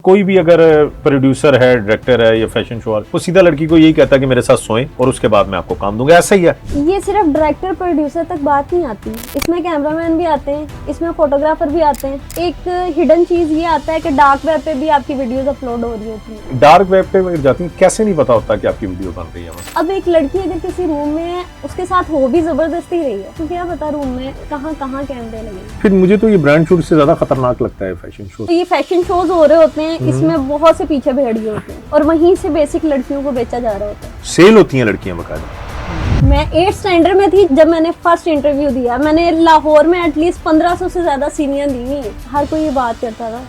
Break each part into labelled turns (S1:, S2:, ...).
S1: कोई भी अगर प्रोड्यूसर है, डायरेक्टर है या फैशन शो, वो सीधा लड़की को यही कहता है कि मेरे साथ सोएं और उसके बाद मैं आपको काम दूंगा, ऐसा ही है।
S2: ये सिर्फ डायरेक्टर प्रोड्यूसर तक बात नहीं आती, इसमें कैमरामैन भी आते हैं, इसमें फोटोग्राफर भी आते हैं। एक हिडन चीज ये आता है कि डार्क वेब पे भी आपकी वीडियोस अपलोड हो रही होती हैं।
S1: डार्क वेब पे जाती है, कैसे नहीं पता होता कि आपकी वीडियो बन रही है।
S2: अब एक लड़की अगर किसी रूम में है, उसके साथ हो भी जबरदस्ती रही है, तो क्या पता रूम में कहाँ कहाँ कैमरे लगे।
S1: फिर मुझे तो ये ब्रांड शूट से ज्यादा खतरनाक लगता है फैशन शो।
S2: तो ये फैशन शोज हो रहे होते हैं, इसमें बहुत से पीछे भेड़िए होते हैं और वहीं से बेसिक लड़कियों को बेचा जा रहा होता है।
S1: सेल होती हैं लड़कियां बकायदा।
S2: मैं 8th स्टैंडर्ड में थी जब मैंने फर्स्ट इंटरव्यू दिया। मैंने लाहौर में एटलीस्ट 1500 से ज्यादा सीनियर दी हुई है। हर कोई ये बात करता था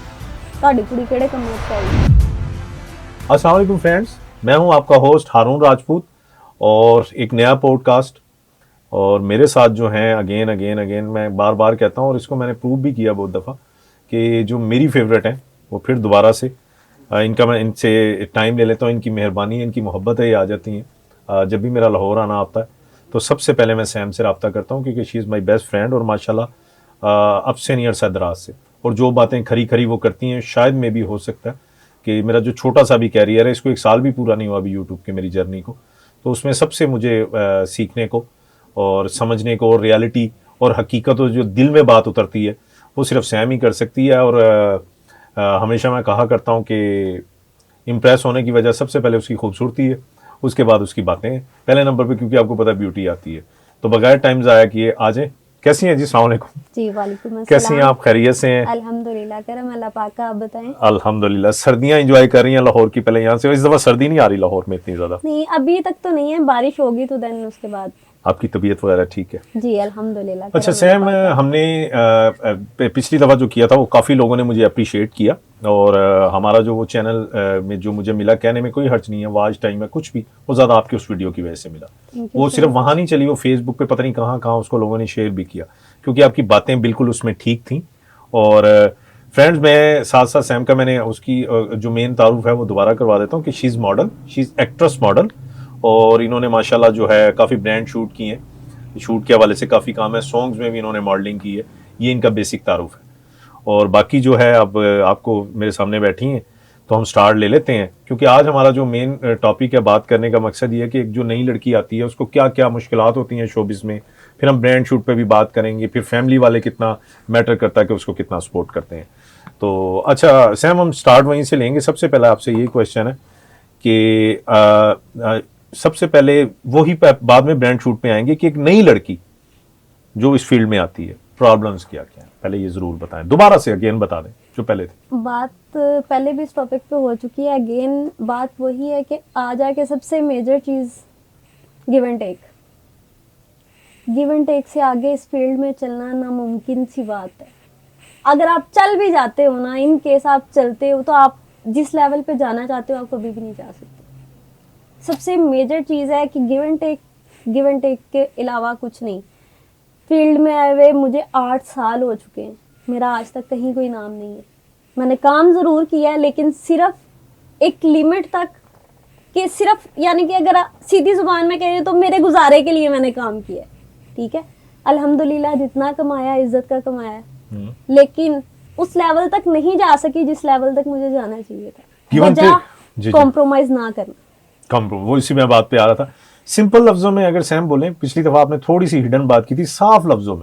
S2: ताड़ी कुड़ी केड़े कमरे चाहिए।
S1: अस्सलाम वालेकुम फ्रेंड्स, मैं हूं आपका होस्ट हारून राजपूत और एक नया पॉडकास्ट। और मेरे साथ जो हैं अगेन मैं बार बार कहता हूं और इसको मैंने प्रूव भी किया बहुत दफ़ा कि जो मेरी फेवरेट हैं वो फिर दोबारा से इनका मैं इनसे टाइम ले लेता हूँ। इनकी मेहरबानी, इनकी मोहब्बत है, ये आ जाती हैं। जब भी मेरा लाहौर आना आता है तो सबसे पहले मैं सैम से रब्ता करता हूँ क्योंकि she is my best friend और माशाल्लाह अब से नियर सरदराज से। और जो बातें खरी खरी वो करती हैं, शायद में भी हो सकता है कि मेरा जो छोटा सा भी कैरियर है, इसको 1 साल भी पूरा नहीं हुआ अभी यूट्यूब की मेरी जर्नी को, तो उसमें सबसे मुझे सीखने को और समझने को और रियलिटी और हकीकत और जो दिल में बात उतरती है वो सिर्फ सैम ही कर सकती है। और हमेशा मैं कहा करता हूँ कि इम्प्रेस होने की वजह सबसे पहले उसकी खूबसूरती है, उसके बाद उसकी बातें पहले नंबर पे, क्योंकि आपको पता है ब्यूटी आती है। तो बगैर टाइम ज़ाया किए आ जाए। कैसी हैं जी? अस्सलाम वालेकुम।
S2: जी वालेकुम अस्सलाम।
S1: कैसी हैं आप? खैरियत से हैं?
S2: अल्हम्दुलिल्लाह, करम अल्लाह पाक का। आप बताएं।
S1: अल्हम्दुलिल्लाह। सर्दियाँ एंजॉय कर रही हैं लाहौर की? पहले यहाँ से इस दफ़ा सर्दी नहीं आ रही लाहौर में इतनी ज़्यादा?
S2: नहीं, अभी तक तो नहीं है, बारिश होगी तो देन उसके बाद।
S1: आपकी तबीयत वगैरह ठीक है?
S2: जी अल्हम्दुलिल्लाह।
S1: अच्छा सैम, हमने पिछली दफ़ा जो किया था वो काफ़ी लोगों ने मुझे अप्रिशिएट किया और हमारा जो वो चैनल में जो मुझे मिला, कहने में कोई हर्ज नहीं है, वॉच टाइम है कुछ भी, वो ज़्यादा आपके उस वीडियो की वजह से मिला। वो सिर्फ वहाँ नहीं चली, वो फेसबुक पे पता नहीं कहाँ कहाँ उसको लोगों ने शेयर भी किया क्योंकि आपकी बातें बिल्कुल उसमें ठीक थी। और फ्रेंड्स, मैं साथ साथ सैम का मैंने उसकी जो मेन तारुफ है वो दोबारा करवा देता हूँ कि she is model, she is actress model. और इन्होंने माशाल्लाह जो है काफ़ी ब्रांड शूट किए हैं, शूट के हवाले से काफ़ी काम है, सॉन्ग्स में भी इन्होंने मॉडलिंग की है। ये इनका बेसिक तारुफ है। और बाकी जो है अब आपको मेरे सामने बैठी हैं तो हम स्टार्ट ले लेते हैं क्योंकि आज हमारा जो मेन टॉपिक है, बात करने का मकसद ये है कि एक जो नई लड़की आती है उसको क्या क्या मुश्किलात होती हैं शोबिस में। फिर हम ब्रांड शूट पे भी बात करेंगे, फिर फैमिली वाले कितना मैटर करता है कि उसको कितना सपोर्ट करते हैं। तो अच्छा सैम, हम स्टार्ट वहीं से लेंगे। सबसे पहला आपसे ये क्वेश्चन है कि सबसे पहले वही बाद में ब्रांड शूट में आएंगे कि एक नई लड़की जो इस फील्ड में आती है, प्रॉब्लम्स क्या क्या है, पहले ये जरूर बताएं। दोबारा से अगेन बता दें जो पहले थे।
S2: बात पहले भी इस टॉपिक पे हो चुकी है। अगेन बात वही है कि आ जाके सबसे मेजर चीज give and take. Give and take से आगे इस फील्ड में चलना नामुमकिन सी बात है। अगर आप चल भी जाते हो ना, इन केस आप चलते हो, तो आप जिस लेवल पे जाना चाहते हो आप कभी भी नहीं जा सकते। सबसे मेजर चीज़ है कि गिव एंड टेक के अलावा कुछ नहीं। फील्ड में आए हुए मुझे 8 साल हो चुके हैं, मेरा आज तक कहीं कोई नाम नहीं है। मैंने काम ज़रूर किया है लेकिन सिर्फ एक लिमिट तक, कि सिर्फ यानी कि अगर सीधी जुबान में कहें तो मेरे गुजारे के लिए मैंने काम किया है, ठीक है। अल्हम्दुलिल्लाह जितना कमाया इज्जत का कमाया, लेकिन उस लेवल तक नहीं जा सकी जिस लेवल तक मुझे जाना चाहिए था। वजह कॉम्प्रोमाइज ना करना।
S1: वो इसी में बात पे आ रहा था। सिंपल लफ्जों में अगर सैम बोलें, पिछली दफा आपने थोड़ी सी हिडन बात की थी, साफ लफ्जों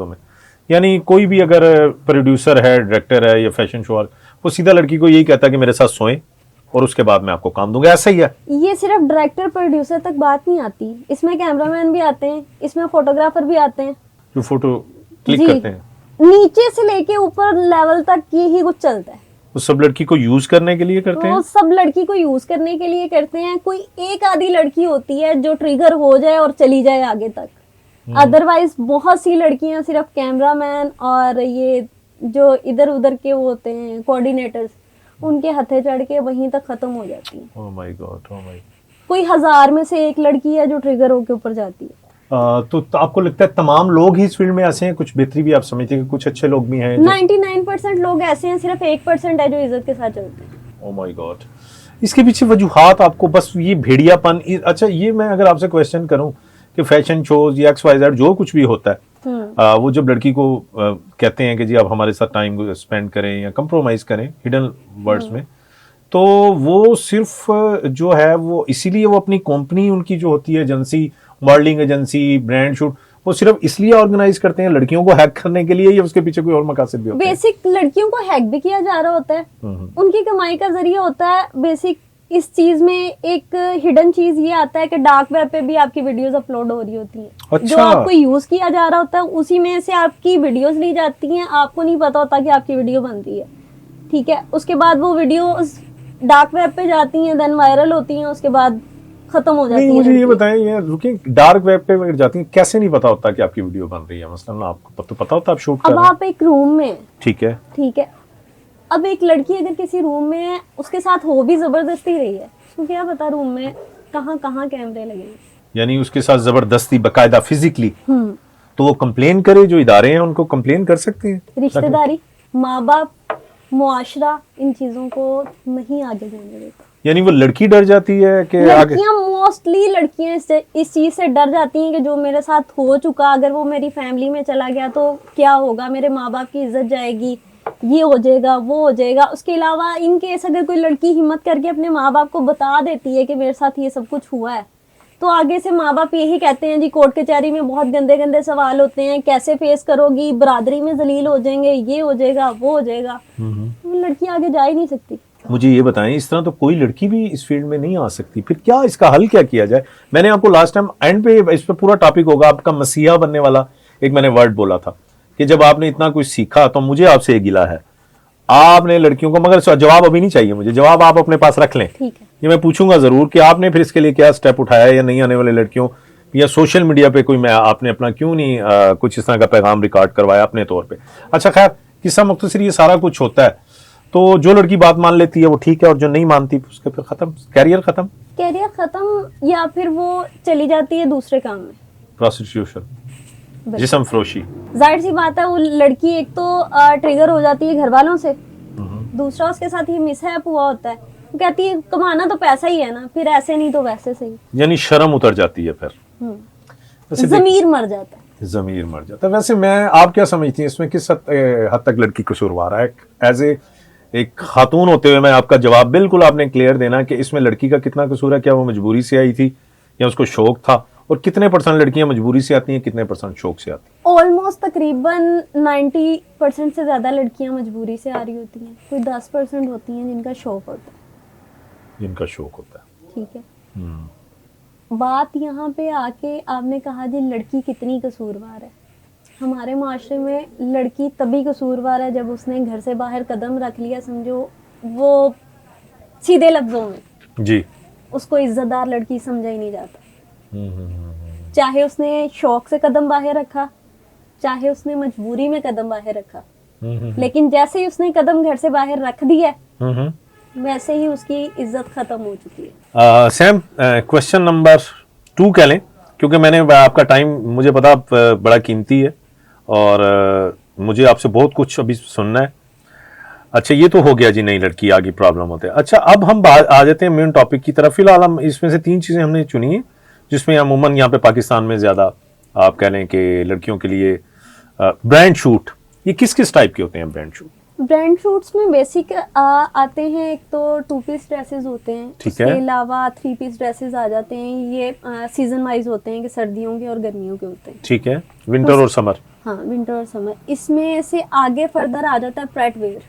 S1: में यानी कोई भी अगर प्रोड्यूसर है, डायरेक्टर है या फैशन शो, वो सीधा लड़की को यही कहता है कि मेरे साथ सोएं और उसके बाद मैं आपको काम दूंगा, ऐसा ही है।
S2: ये सिर्फ डायरेक्टर प्रोड्यूसर तक बात नहीं आती, इसमें कैमरामैन भी आते हैं, इसमें फोटोग्राफर भी आते हैं
S1: जो फोटो क्लिक करते हैं।
S2: नीचे से लेके ऊपर लेवल तक यही कुछ चलता है।
S1: वो सब लड़की को यूज करने के लिए करते हैं।
S2: वो सब लड़की को यूज करने के लिए करते हैं। कोई एक आधी लड़की होती है जो ट्रिगर हो जाए और चली जाए आगे तक। अदरवाइज बहुत सी लड़कियां सिर्फ कैमरामैन और ये जो इधर उधर के वो होते हैं कोऑर्डिनेटर्स, उनके हथे चढ़ के वहीं तक खत्म हो जाती है।
S1: ओह माय गॉड, ओह माय।
S2: कोई 1000 में से एक लड़की है जो ट्रिगर होके ऊपर जाती है।
S1: तो आपको लगता है तमाम लोग ही इस फील्ड में ऐसे हैं? कुछ बेहतरी भी आप समझते हैं कि कुछ अच्छे लोग भी हैं?
S2: 99% लोग ऐसे हैं, सिर्फ 1% है जो इज्जत के साथ चलते हैं।
S1: ओह माय गॉड। इसके पीछे वजूहात आपको बस ये भेड़ियापन। अच्छा, ये मैं अगर आपसे क्वेश्चन करूं कि फैशन शोज या XYZ जो कुछ भी होता है, वो जब लड़की को कहते हैं कि जी आप हमारे साथ टाइम स्पेंड करें या कंप्रोमाइज करें हिडन वर्ड्स में, तो वो सिर्फ जो है वो इसीलिए वो अपनी कंपनी उनकी जो होती है agency, modelling agency, brand shoot, वो सिर्फ इसलिए ऑर्गेनाइज करते हैं लड़कियों को हैक करने के लिए, या उसके पीछे कोई और मकसद भी होता है?
S2: बेसिक लड़कियों को हैक भी किया जा रहा होता है, उनकी कमाई का जरिया होता है बेसिक। इस चीज में एक हिडन चीज ये आता है कि डार्क वेब पे भी आपकी वीडियोस अपलोड हो रही होती हैं।
S1: अच्छा।
S2: जो आपको यूज किया जा रहा होता है उसी में से आपकी वीडियोस ली जाती हैं, आपको नहीं पता होता कि आपकी वीडियो बन रही है, ठीक है। उसके बाद वो वीडियोस डार्क वेब पे जाती हैं, देन वायरल होती हैं, उसके बाद खत्म हो जाती है।
S1: मुझे ये बताएं, ये रुकिए, डार्क वेब पे अगर जाती हैं कैसे नहीं पता होता कि आपकी वीडियो बन रही है? मतलब आपको तो पता होता है आप शूट कर
S2: अब
S1: रहे हैं।
S2: आप एक रूम में,
S1: ठीक है,
S2: ठीक है, अब एक लड़की अगर किसी रूम में उसके साथ हो भी जबरदस्ती रही है, उसको क्या पता रूम में कहाँ कहाँ कैमरे लगेंगे,
S1: यानी उसके साथ जबरदस्ती बकायदा फिजिकली, तो वो कंप्लेन करे, जो इदारे हैं उनको कंप्लेन कर सकते हैं।
S2: रिश्तेदारी, माँ बाप, मुआशरा इन चीजों को नहीं आगे जाने देता।
S1: यानी वो लड़की डर जाती है कि आगे,
S2: लड़कियां मोस्टली लड़कियां इस चीज से डर जाती हैं कि जो मेरे साथ हो चुका, अगर वो मेरी फैमिली में चला गया तो क्या होगा, मेरे माँ बाप की इज्जत जाएगी, ये हो जाएगा, वो हो जाएगा। उसके अलावा इन केस अगर कोई लड़की हिम्मत करके अपने माँ बाप को बता देती है कि मेरे साथ ये सब कुछ हुआ है, तो आगे से माँ बाप यही कहते हैं जी कोर्ट कचहरी में बहुत गंदे गंदे सवाल होते हैं, कैसे फेस करोगी, बरादरी में जलील हो जाएंगे, ये हो जाएगा, वो हो जाएगा, तो लड़की आगे जा ही नहीं सकती।
S1: मुझे ये बताएं, इस तरह तो कोई लड़की भी इस फील्ड में नहीं आ सकती, फिर क्या इसका हल क्या किया जाए? मैंने आपको लास्ट टाइम एंड पे इस पे पूरा टॉपिक होगा आपका मसीहा बनने वाला, एक मैंने वर्ड बोला था कि जब आपने इतना कुछ सीखा तो मुझे आपसे ये गिला है, आपने लड़कियों को, मगर जवाब अभी नहीं चाहिए मुझे, जवाब आप अपने पास रख लें,
S2: ठीक है।
S1: ये मैं पूछूंगा जरूर कि आपने फिर इसके लिए क्या स्टेप उठाया, या नहीं आने वाले लड़कियों या सोशल मीडिया पे कोई मैं आपने अपना क्यों नहीं कुछ इस तरह का पैगाम रिकॉर्ड करवाया अपने तौर पे? अच्छा खैर, किस्सा मुख्तसर ये सारा कुछ होता है, तो जो लड़की बात मान लेती है वो ठीक है, और जो नहीं मानती उसके फिर खत्म, कैरियर खत्म,
S2: या फिर वो चली जाती है दूसरे काम में,
S1: प्रोस्टिट्यूशन, जिस्म फरोशी।
S2: जाहिर सी बात है वो लड़की एक तो ट्रिगर हो जाती है घर वालों से, दूसरा उसके साथ ये मिसहैप हुआ होता है, वो कहती है कमाना तो पैसा ही है ना, फिर ऐसे नहीं तो वैसे सही,
S1: यानी शर्म उतर जाती है, फिर
S2: ज़मीर मर जाता है।
S1: वैसे मैं, आप क्या समझती हैं इसमें किस हद तक लड़की कसूरवार है? एज एक खातून होते हुए मैं आपका जवाब बिल्कुल आपने क्लियर देना कि इसमें लड़की का कितना कसूर है, क्या वो मजबूरी से आई थी या उसको शौक था, और कितने % लड़कियां मजबूरी से आती हैं, कितने % शौक से आती हैं?
S2: ऑलमोस्ट तकरीबन 90% से ज्यादा लड़कियां मजबूरी से आ रही होती हैं, कोई 10% होती हैं जिनका शौक होता है,
S1: जिनका शौक होता है।
S2: ठीक है। बात यहाँ पे आके आपने कहा जी लड़की कितनी कसूरवार है। हमारे माशरे में लड़की तभी कसूरवार है जब उसने घर से बाहर कदम रख लिया, समझो वो सीधे लफ्जों में
S1: जी,
S2: उसको इज्जतदार लड़की समझा ही नहीं जाता। चाहे उसने शौक से कदम बाहर रखा, चाहे उसने मजबूरी में कदम बाहर रखा, लेकिन जैसे ही उसने कदम घर से बाहर रख दिया वैसे ही उसकी इज्जत खत्म हो चुकी है।
S1: सैम, क्वेश्चन नंबर 2 कह लें, क्योंकि मैंने आपका टाइम मुझे पता बड़ा कीमती है और मुझे आपसे बहुत कुछ अभी सुनना है। अच्छा, ये तो हो गया जी, नई लड़की आगे प्रॉब्लम होते हैं। अच्छा, अब हम आ जाते हैं मेन टॉपिक की तरफ। फिलहाल हम इसमें से 3 चीजें हमने चुनी है जिसमें अमूमन यहाँ पे पाकिस्तान में ज्यादा आप कह लें कि लड़कियों के लिए ब्रांड शूट, ये किस किस टाइप के होते हैं ब्रांड शूट?
S2: ब्रांड शूट्स में बेसिक आते हैं, एक तो 2 पीस ड्रेसेस होते हैं,
S1: ठीक है,
S2: इसके अलावा 3 पीस ड्रेसेस आ जाते हैं। ये सीजन वाइज होते हैं कि सर्दियों के और गर्मियों के होते हैं,
S1: ठीक है, विंटर और समर।
S2: हाँ, विंटर और समर। इसमें से आगे फर्दर आ जाता है प्रेट वेयर।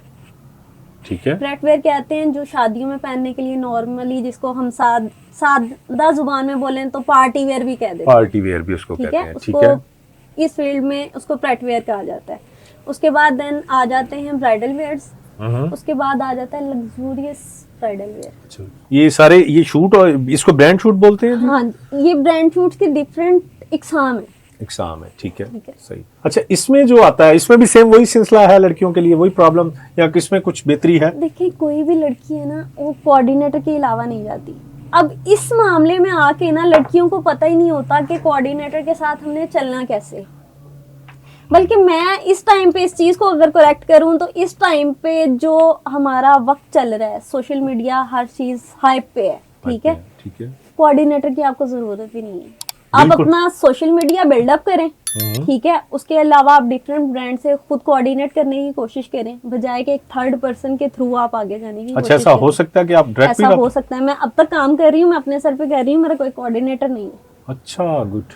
S1: ठीक है,
S2: प्रेट वेयर कहते हैं जो शादियों में पहनने के लिए नॉर्मली, जिसको हम सादा जुबान में बोलें तो पार्टी वेयर भी कह देते हैं,
S1: पार्टी वेयर भी उसको कहते हैं। ठीक है,
S2: इस फील्ड में उसको प्रेट वेयर कहा जाता है। उसके बाद देन आ जाते हैं ब्राइडल वेयर्स, उसके बाद आ जाता है लग्जूरियस ब्राइडल वेयर।
S1: ये सारे ये शूट, और इसको ब्रांड शूट बोलते हैं?
S2: हाँ, ये ब्रांड शूट्स की डिफरेंट इकसाम है।
S1: ठीक है, सही। अच्छा, इसमें जो आता है इसमें भी सेम वही सिलसिला है लड़कियों के लिए, वही प्रॉब्लम, या किसमें कुछ बेहतरी है?
S2: देखिए, कोई भी लड़की है ना, वो कोऑर्डिनेटर के अलावा नहीं जाती। अब इस मामले में आके ना लड़कियों को पता ही नहीं होता कि कोऑर्डिनेटर के साथ हमने चलना कैसे। बल्कि मैं इस टाइम पे इस चीज को अगर करेक्ट करूं तो इस टाइम पे जो हमारा वक्त चल रहा है, सोशल मीडिया हर चीज हाइप पे है, ठीक है,
S1: ठीक है,
S2: कोऑर्डिनेटर की आपको जरूरत भी नहीं है। आप अपना सोशल मीडिया बिल्डअप करें, ठीक है, उसके अलावा आप डिफरेंट ब्रांड से खुद कोऑर्डिनेट करने की कोशिश करें, बजाय कि एक थर्ड पर्सन के थ्रू आप आगे जाने की
S1: अच्छा,
S2: कोशिश
S1: ऐसा
S2: करें।
S1: हो सकता है कि आप डायरेक्ट
S2: ऐसा हो सकता है। मैं अब तक काम कर रही हूँ, मैं अपने सर पे कर रही हूँ, मेरा कोई कोऑर्डिनेटर नहीं है।
S1: अच्छा, गुड।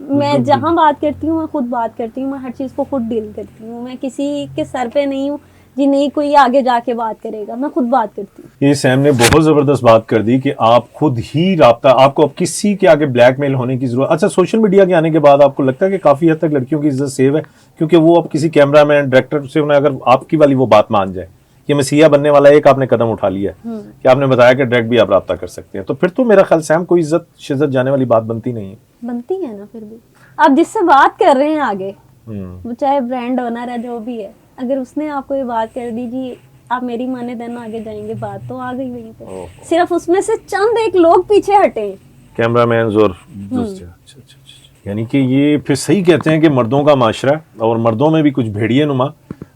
S2: मैं जहाँ बात करती हूँ मैं खुद बात करती हूँ, मैं हर चीज़ को खुद डील करती हूँ। मैं किसी के सर पे नहीं हूँ जी, नहीं कोई आगे जाके बात करेगा, मैं खुद बात करती हूँ।
S1: ये सैम ने बहुत जबरदस्त बात कर दी कि आप खुद ही राब्ता, आपको अब किसी के आगे ब्लैकमेल होने की जरूरत। अच्छा, सोशल मीडिया के आने के बाद आपको लगता है कि काफी हद तक लड़कियों की इज्जत सेव है, क्योंकि वो अब किसी कैमरामैन डायरेक्टर से उन्हें अगर आपकी वाली वो बात मान जाए कि मसीहा बनने वाला, एक आपने कदम उठा लिया है कि आपने बताया कि डायरेक्ट भी आप राब्ता कर सकते हैं, तो फिर तो मेरा ख्याल सैम कोई इज्जत शिज्जत जाने वाली बात बनती नहीं है।
S2: बनती है ना, फिर भी आप जिससे बात कर रहे हैं आगे,
S1: हम्म।
S2: वो चाहे ब्रांड ओनर है जो भी है, अगर उसने आपको ये बात कर दी जी आप मेरी माने देन आगे जाएंगे, बात तो आ गई वहीं पे। सिर्फ उसमें से चंद एक लोग पीछे हटे,
S1: कैमरामैन और दूसरे। अच्छा, अच्छा, अच्छा। यानी कि ये फिर सही कहते हैं कि मर्दों का माशरा है और मर्दों में भी कुछ भेड़िए नुमा।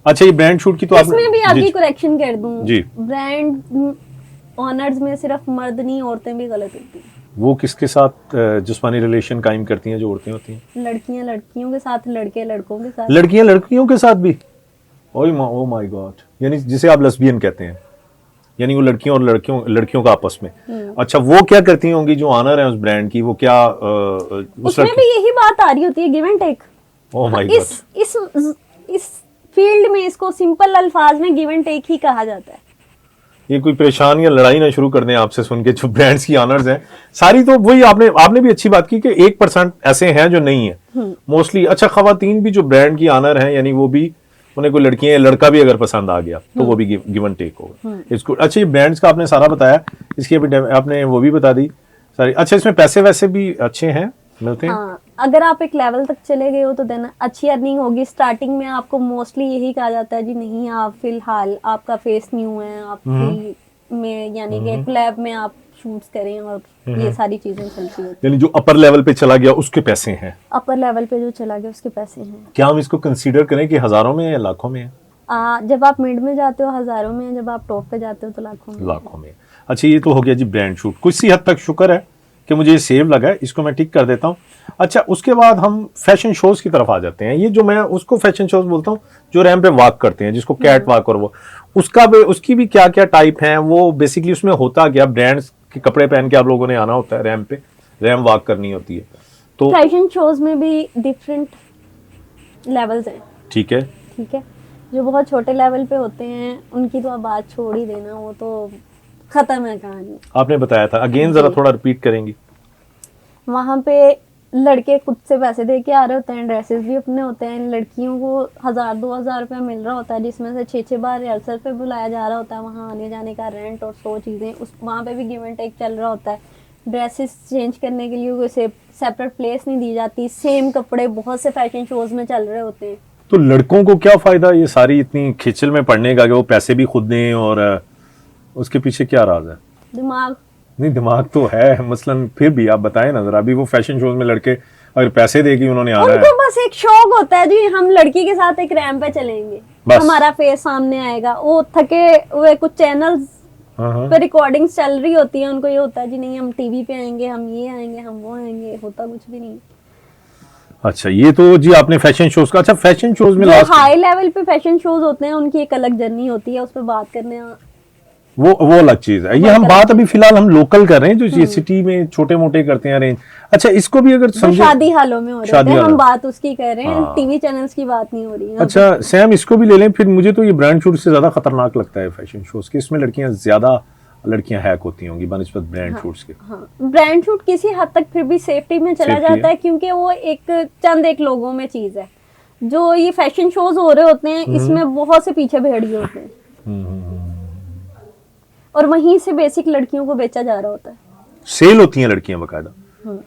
S1: अच्छा, ये ब्रांड शूट की तो
S2: इसमें भी आपकी करेक्शन कर दूं
S1: जी।
S2: ब्रांड ऑनर्स में सिर्फ मर्द नहीं, औरतें भी गलत होती हैं।
S1: वो किसके साथ जिस्मानी रिलेशन कायम करती हैं जो औरतें होती हैं?
S2: लड़कियां लड़कियों के साथ, लड़के लड़कों के साथ।
S1: लड़कियां लड़कियों के साथ भी? ओ माय गॉड, यानी जिसे आप लेस्बियन कहते हैं, यानी वो लड़कियों और लड़कियों का आपस में। अच्छा, वो क्या करती होंगी जो ऑनर है उस ब्रांड की, वो क्या
S2: उसमें भी यही बात आ रही होती है, give and take.
S1: Oh my god,
S2: इस फील्ड में इसको सिंपल अल्फाज में गिव एंड टेक ही कहा जाता है।
S1: ये कोई परेशान या लड़ाई ना शुरू कर दें आपसे सुन के, जो ब्रांड्स की ऑनर्स हैं सारी, तो वही आपने भी अच्छी बात की कि 1% ऐसे हैं जो नहीं है मोस्टली। अच्छा, खवातीन भी जो ब्रांड की ऑनर हैं, यानी वो भी, उन्हें कोई लड़कियां या लड़का भी अगर पसंद आ गया तो वो भी गिव एंड टेक होगा, इसको। अच्छा, ये ब्रांड्स का आपने सारा बताया, इसकी आपने वो भी बता दी सारी। अच्छा, इसमें पैसे वैसे भी अच्छे हैं, मिलते हैं?
S2: हाँ, अगर आप एक लेवल तक चले गए हो तो देन अच्छी अर्निंग होगी। स्टार्टिंग में आपको मोस्टली यही कहा जाता है जी नहीं, आप फिलहाल आपका फेस न्यू है, आप में यानी कि क्लैब में आप शूट्स करें और ये सारी चीजें चलती है।
S1: यानी जो अपर लेवल पे चला गया उसके पैसे हैं?
S2: अपर लेवल पे जो चला गया उसके पैसे हैं।
S1: क्या हम इसको कंसीडर करें कि हजारों में है या लाखों में है?
S2: जब आप मिड में जाते हो हजारों में, जब आप टॉप पे जाते हो तो लाखों में।
S1: लाखों में। अच्छा, ये तो हो गया जी ब्रांड शूट। कुछ सी हद तक शुक्र है कि मुझे ये सेव लगा है, इसको मैं टिक कर देता हूँ। अच्छा, उसके बाद हम फैशन शोज की तरफ आ जाते हैं। ये जो मैं उसको फैशन शोज बोलता हूँ जो रैंप पे वॉक करते हैं, जिसको कैट वॉक, और वो उसकी भी क्या क्या टाइप हैं, वो बेसिकली उसमें होता क्या, ब्रांड्स के कपड़े पहन के आप लोगों ने आना होता है रैंप पे, रैंप वॉक करनी होती है। तो
S2: फैशन शोज में भी डिफरेंट लेवल्स हैं।
S1: ठीक है,
S2: ठीक है, जो बहुत छोटे लेवल पे होते हैं उनकी तो आप बात छोड़ ही देना, वो तो खत्म है कहानी।
S1: आपने बताया था, अगेन जरा थोड़ा रिपीट करेंगी।
S2: वहां पे लड़के खुद से पैसे दे के आ रहे होते हैं, ड्रेसेस भी अपने होते हैं, लड़कियों को 1000-2000 रुपया मिल रहा होता है, जिसमें से 6-6 बार रिहर्सल पे बुलाया जा रहा होता है, वहाँ आने जाने का रेंट और 100 चीज़ें, उस वहाँ पे भी गिव एंड टेक चल रहा होता है। ड्रेसेस चेंज करने के लिए कोई सेपरेट प्लेस नहीं दी जाती, सेम कपड़े बहुत से फैशन शोज में चल रहे होते हैं।
S1: तो लड़कों को क्या फायदा ये सारी इतनी खिचल में पड़ने का कि वो पैसे भी खुद दें, और उसके पीछे क्या राज है?
S2: दिमाग।
S1: नहीं, दिमाग तो है, मसलन फिर भी आप बताएं ना जरा। अभी वो फैशन शोज में लड़के अगर पैसे दे के उन्होंने आना
S2: उनको
S1: है,
S2: बस एक शौक होता है जी, हम लड़की के साथ एक रैंप पे चलेंगे,
S1: बस।
S2: हमारा फेस सामने आएगा। वो थके हुए कुछ चैनल्स पे रिकॉर्डिंग्स चल रही होती है, उनको ये होता है जी नहीं हम टीवी पे आएंगे, हम ये आएंगे, हम वो आएंगे, होता कुछ भी नहीं।
S1: अच्छा, ये तो जी आपने फैशन शोज का। अच्छा, फैशन शोज में
S2: जो
S1: लास्ट
S2: हाई लेवल पे फैशन शोज होते हैं उनकी एक अलग जर्नी होती है, उस पर बात करने
S1: वो अलग चीज है। ये हम बात अभी फिलहाल हम लोकल कर रहे हैं, जो ये सिटी में छोटे मोटे करते हैं अरेंज। अच्छा, इसको भी अगर समझे,
S2: शादी हालों में हो रहे हैं, हम बात उसकी कर रहे हैं, टीवी चैनल्स की बात नहीं हो रही है।
S1: अच्छा सैम, इसको भी ले लें फिर। मुझे तो ये ब्रांड शूट से ज्यादा खतरनाक लगता है फैशन शोज के। इसमें लड़कियां हैक होती होंगी बनिस्बत ब्रांड शूट्स के।
S2: हाँ, ब्रांड शूट किसी हद तक फिर भी सेफ्टी में चला जाता है, क्योंकि वो एक लोगों में चीज है। जो ये फैशन शोज हो रहे होते हैं इसमें बहुत से पीछे भेड़िए होते हैं, और वहीं से बेसिक लड़कियों को बेचा जा रहा होता है।
S1: सेल होती हैं लड़कियां बकायदा।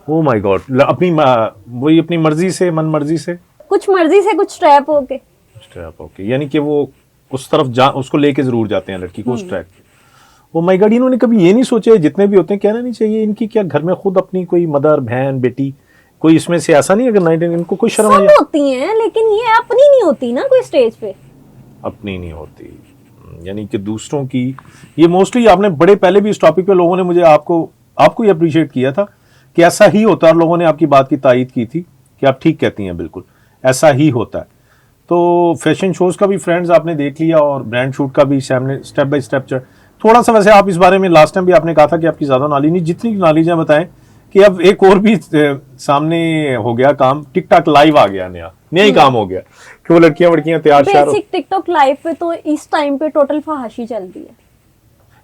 S1: ओह माय गॉड, वही अपनी मर्जी से, मन मर्जी से,
S2: कुछ मर्जी से, कुछ ट्रैप होके।
S1: ओके, यानी कि वो उस तरफ उसको लेके जरूर जाते हैं लड़की को उस ट्रैक पे। ओ माय गॉड, इन्होंने कभी ये नहीं सोचे, जितने भी होते हैं, कहना नहीं चाहिए इनकी क्या घर में खुद अपनी कोई मदर, बहन, बेटी, कोई इसमें से ऐसा नहीं? अगर 19 इनको कोई शर्म
S2: सब होती हैं, लेकिन ये अपनी नहीं होती ना कोई स्टेज पे।
S1: अपनी नहीं होती, यानी कि दूसरों की। ये मोस्टली आपने बड़े पहले भी इस टॉपिक पे लोगों ने मुझे आपको ही अप्रिशिएट किया था कि ऐसा ही होता है, और लोगों ने आपकी बात की तायीद की थी कि आप ठीक कहती हैं, बिल्कुल ऐसा ही होता है। तो फैशन शोज का भी फ्रेंड्स आपने देख लिया और ब्रांड शूट का भी सामने स्टेप बाय स्टेप चल। थोड़ा सा वैसे आप इस बारे में लास्ट टाइम भी आपने कहा था कि आपकी ज्यादा नॉलेज नहीं, जितनी नॉलेज है बताएं कि अब एक और भी सामने हो गया काम, टिकटॉक लाइव आ गया, नया ही काम हो गया कि वो लड़कियां वड़कियां तैयार श्यार
S2: बेसिक टिकटॉक लाइव पे तो इस टाइम पे टोटल फहाशी चल रही
S1: है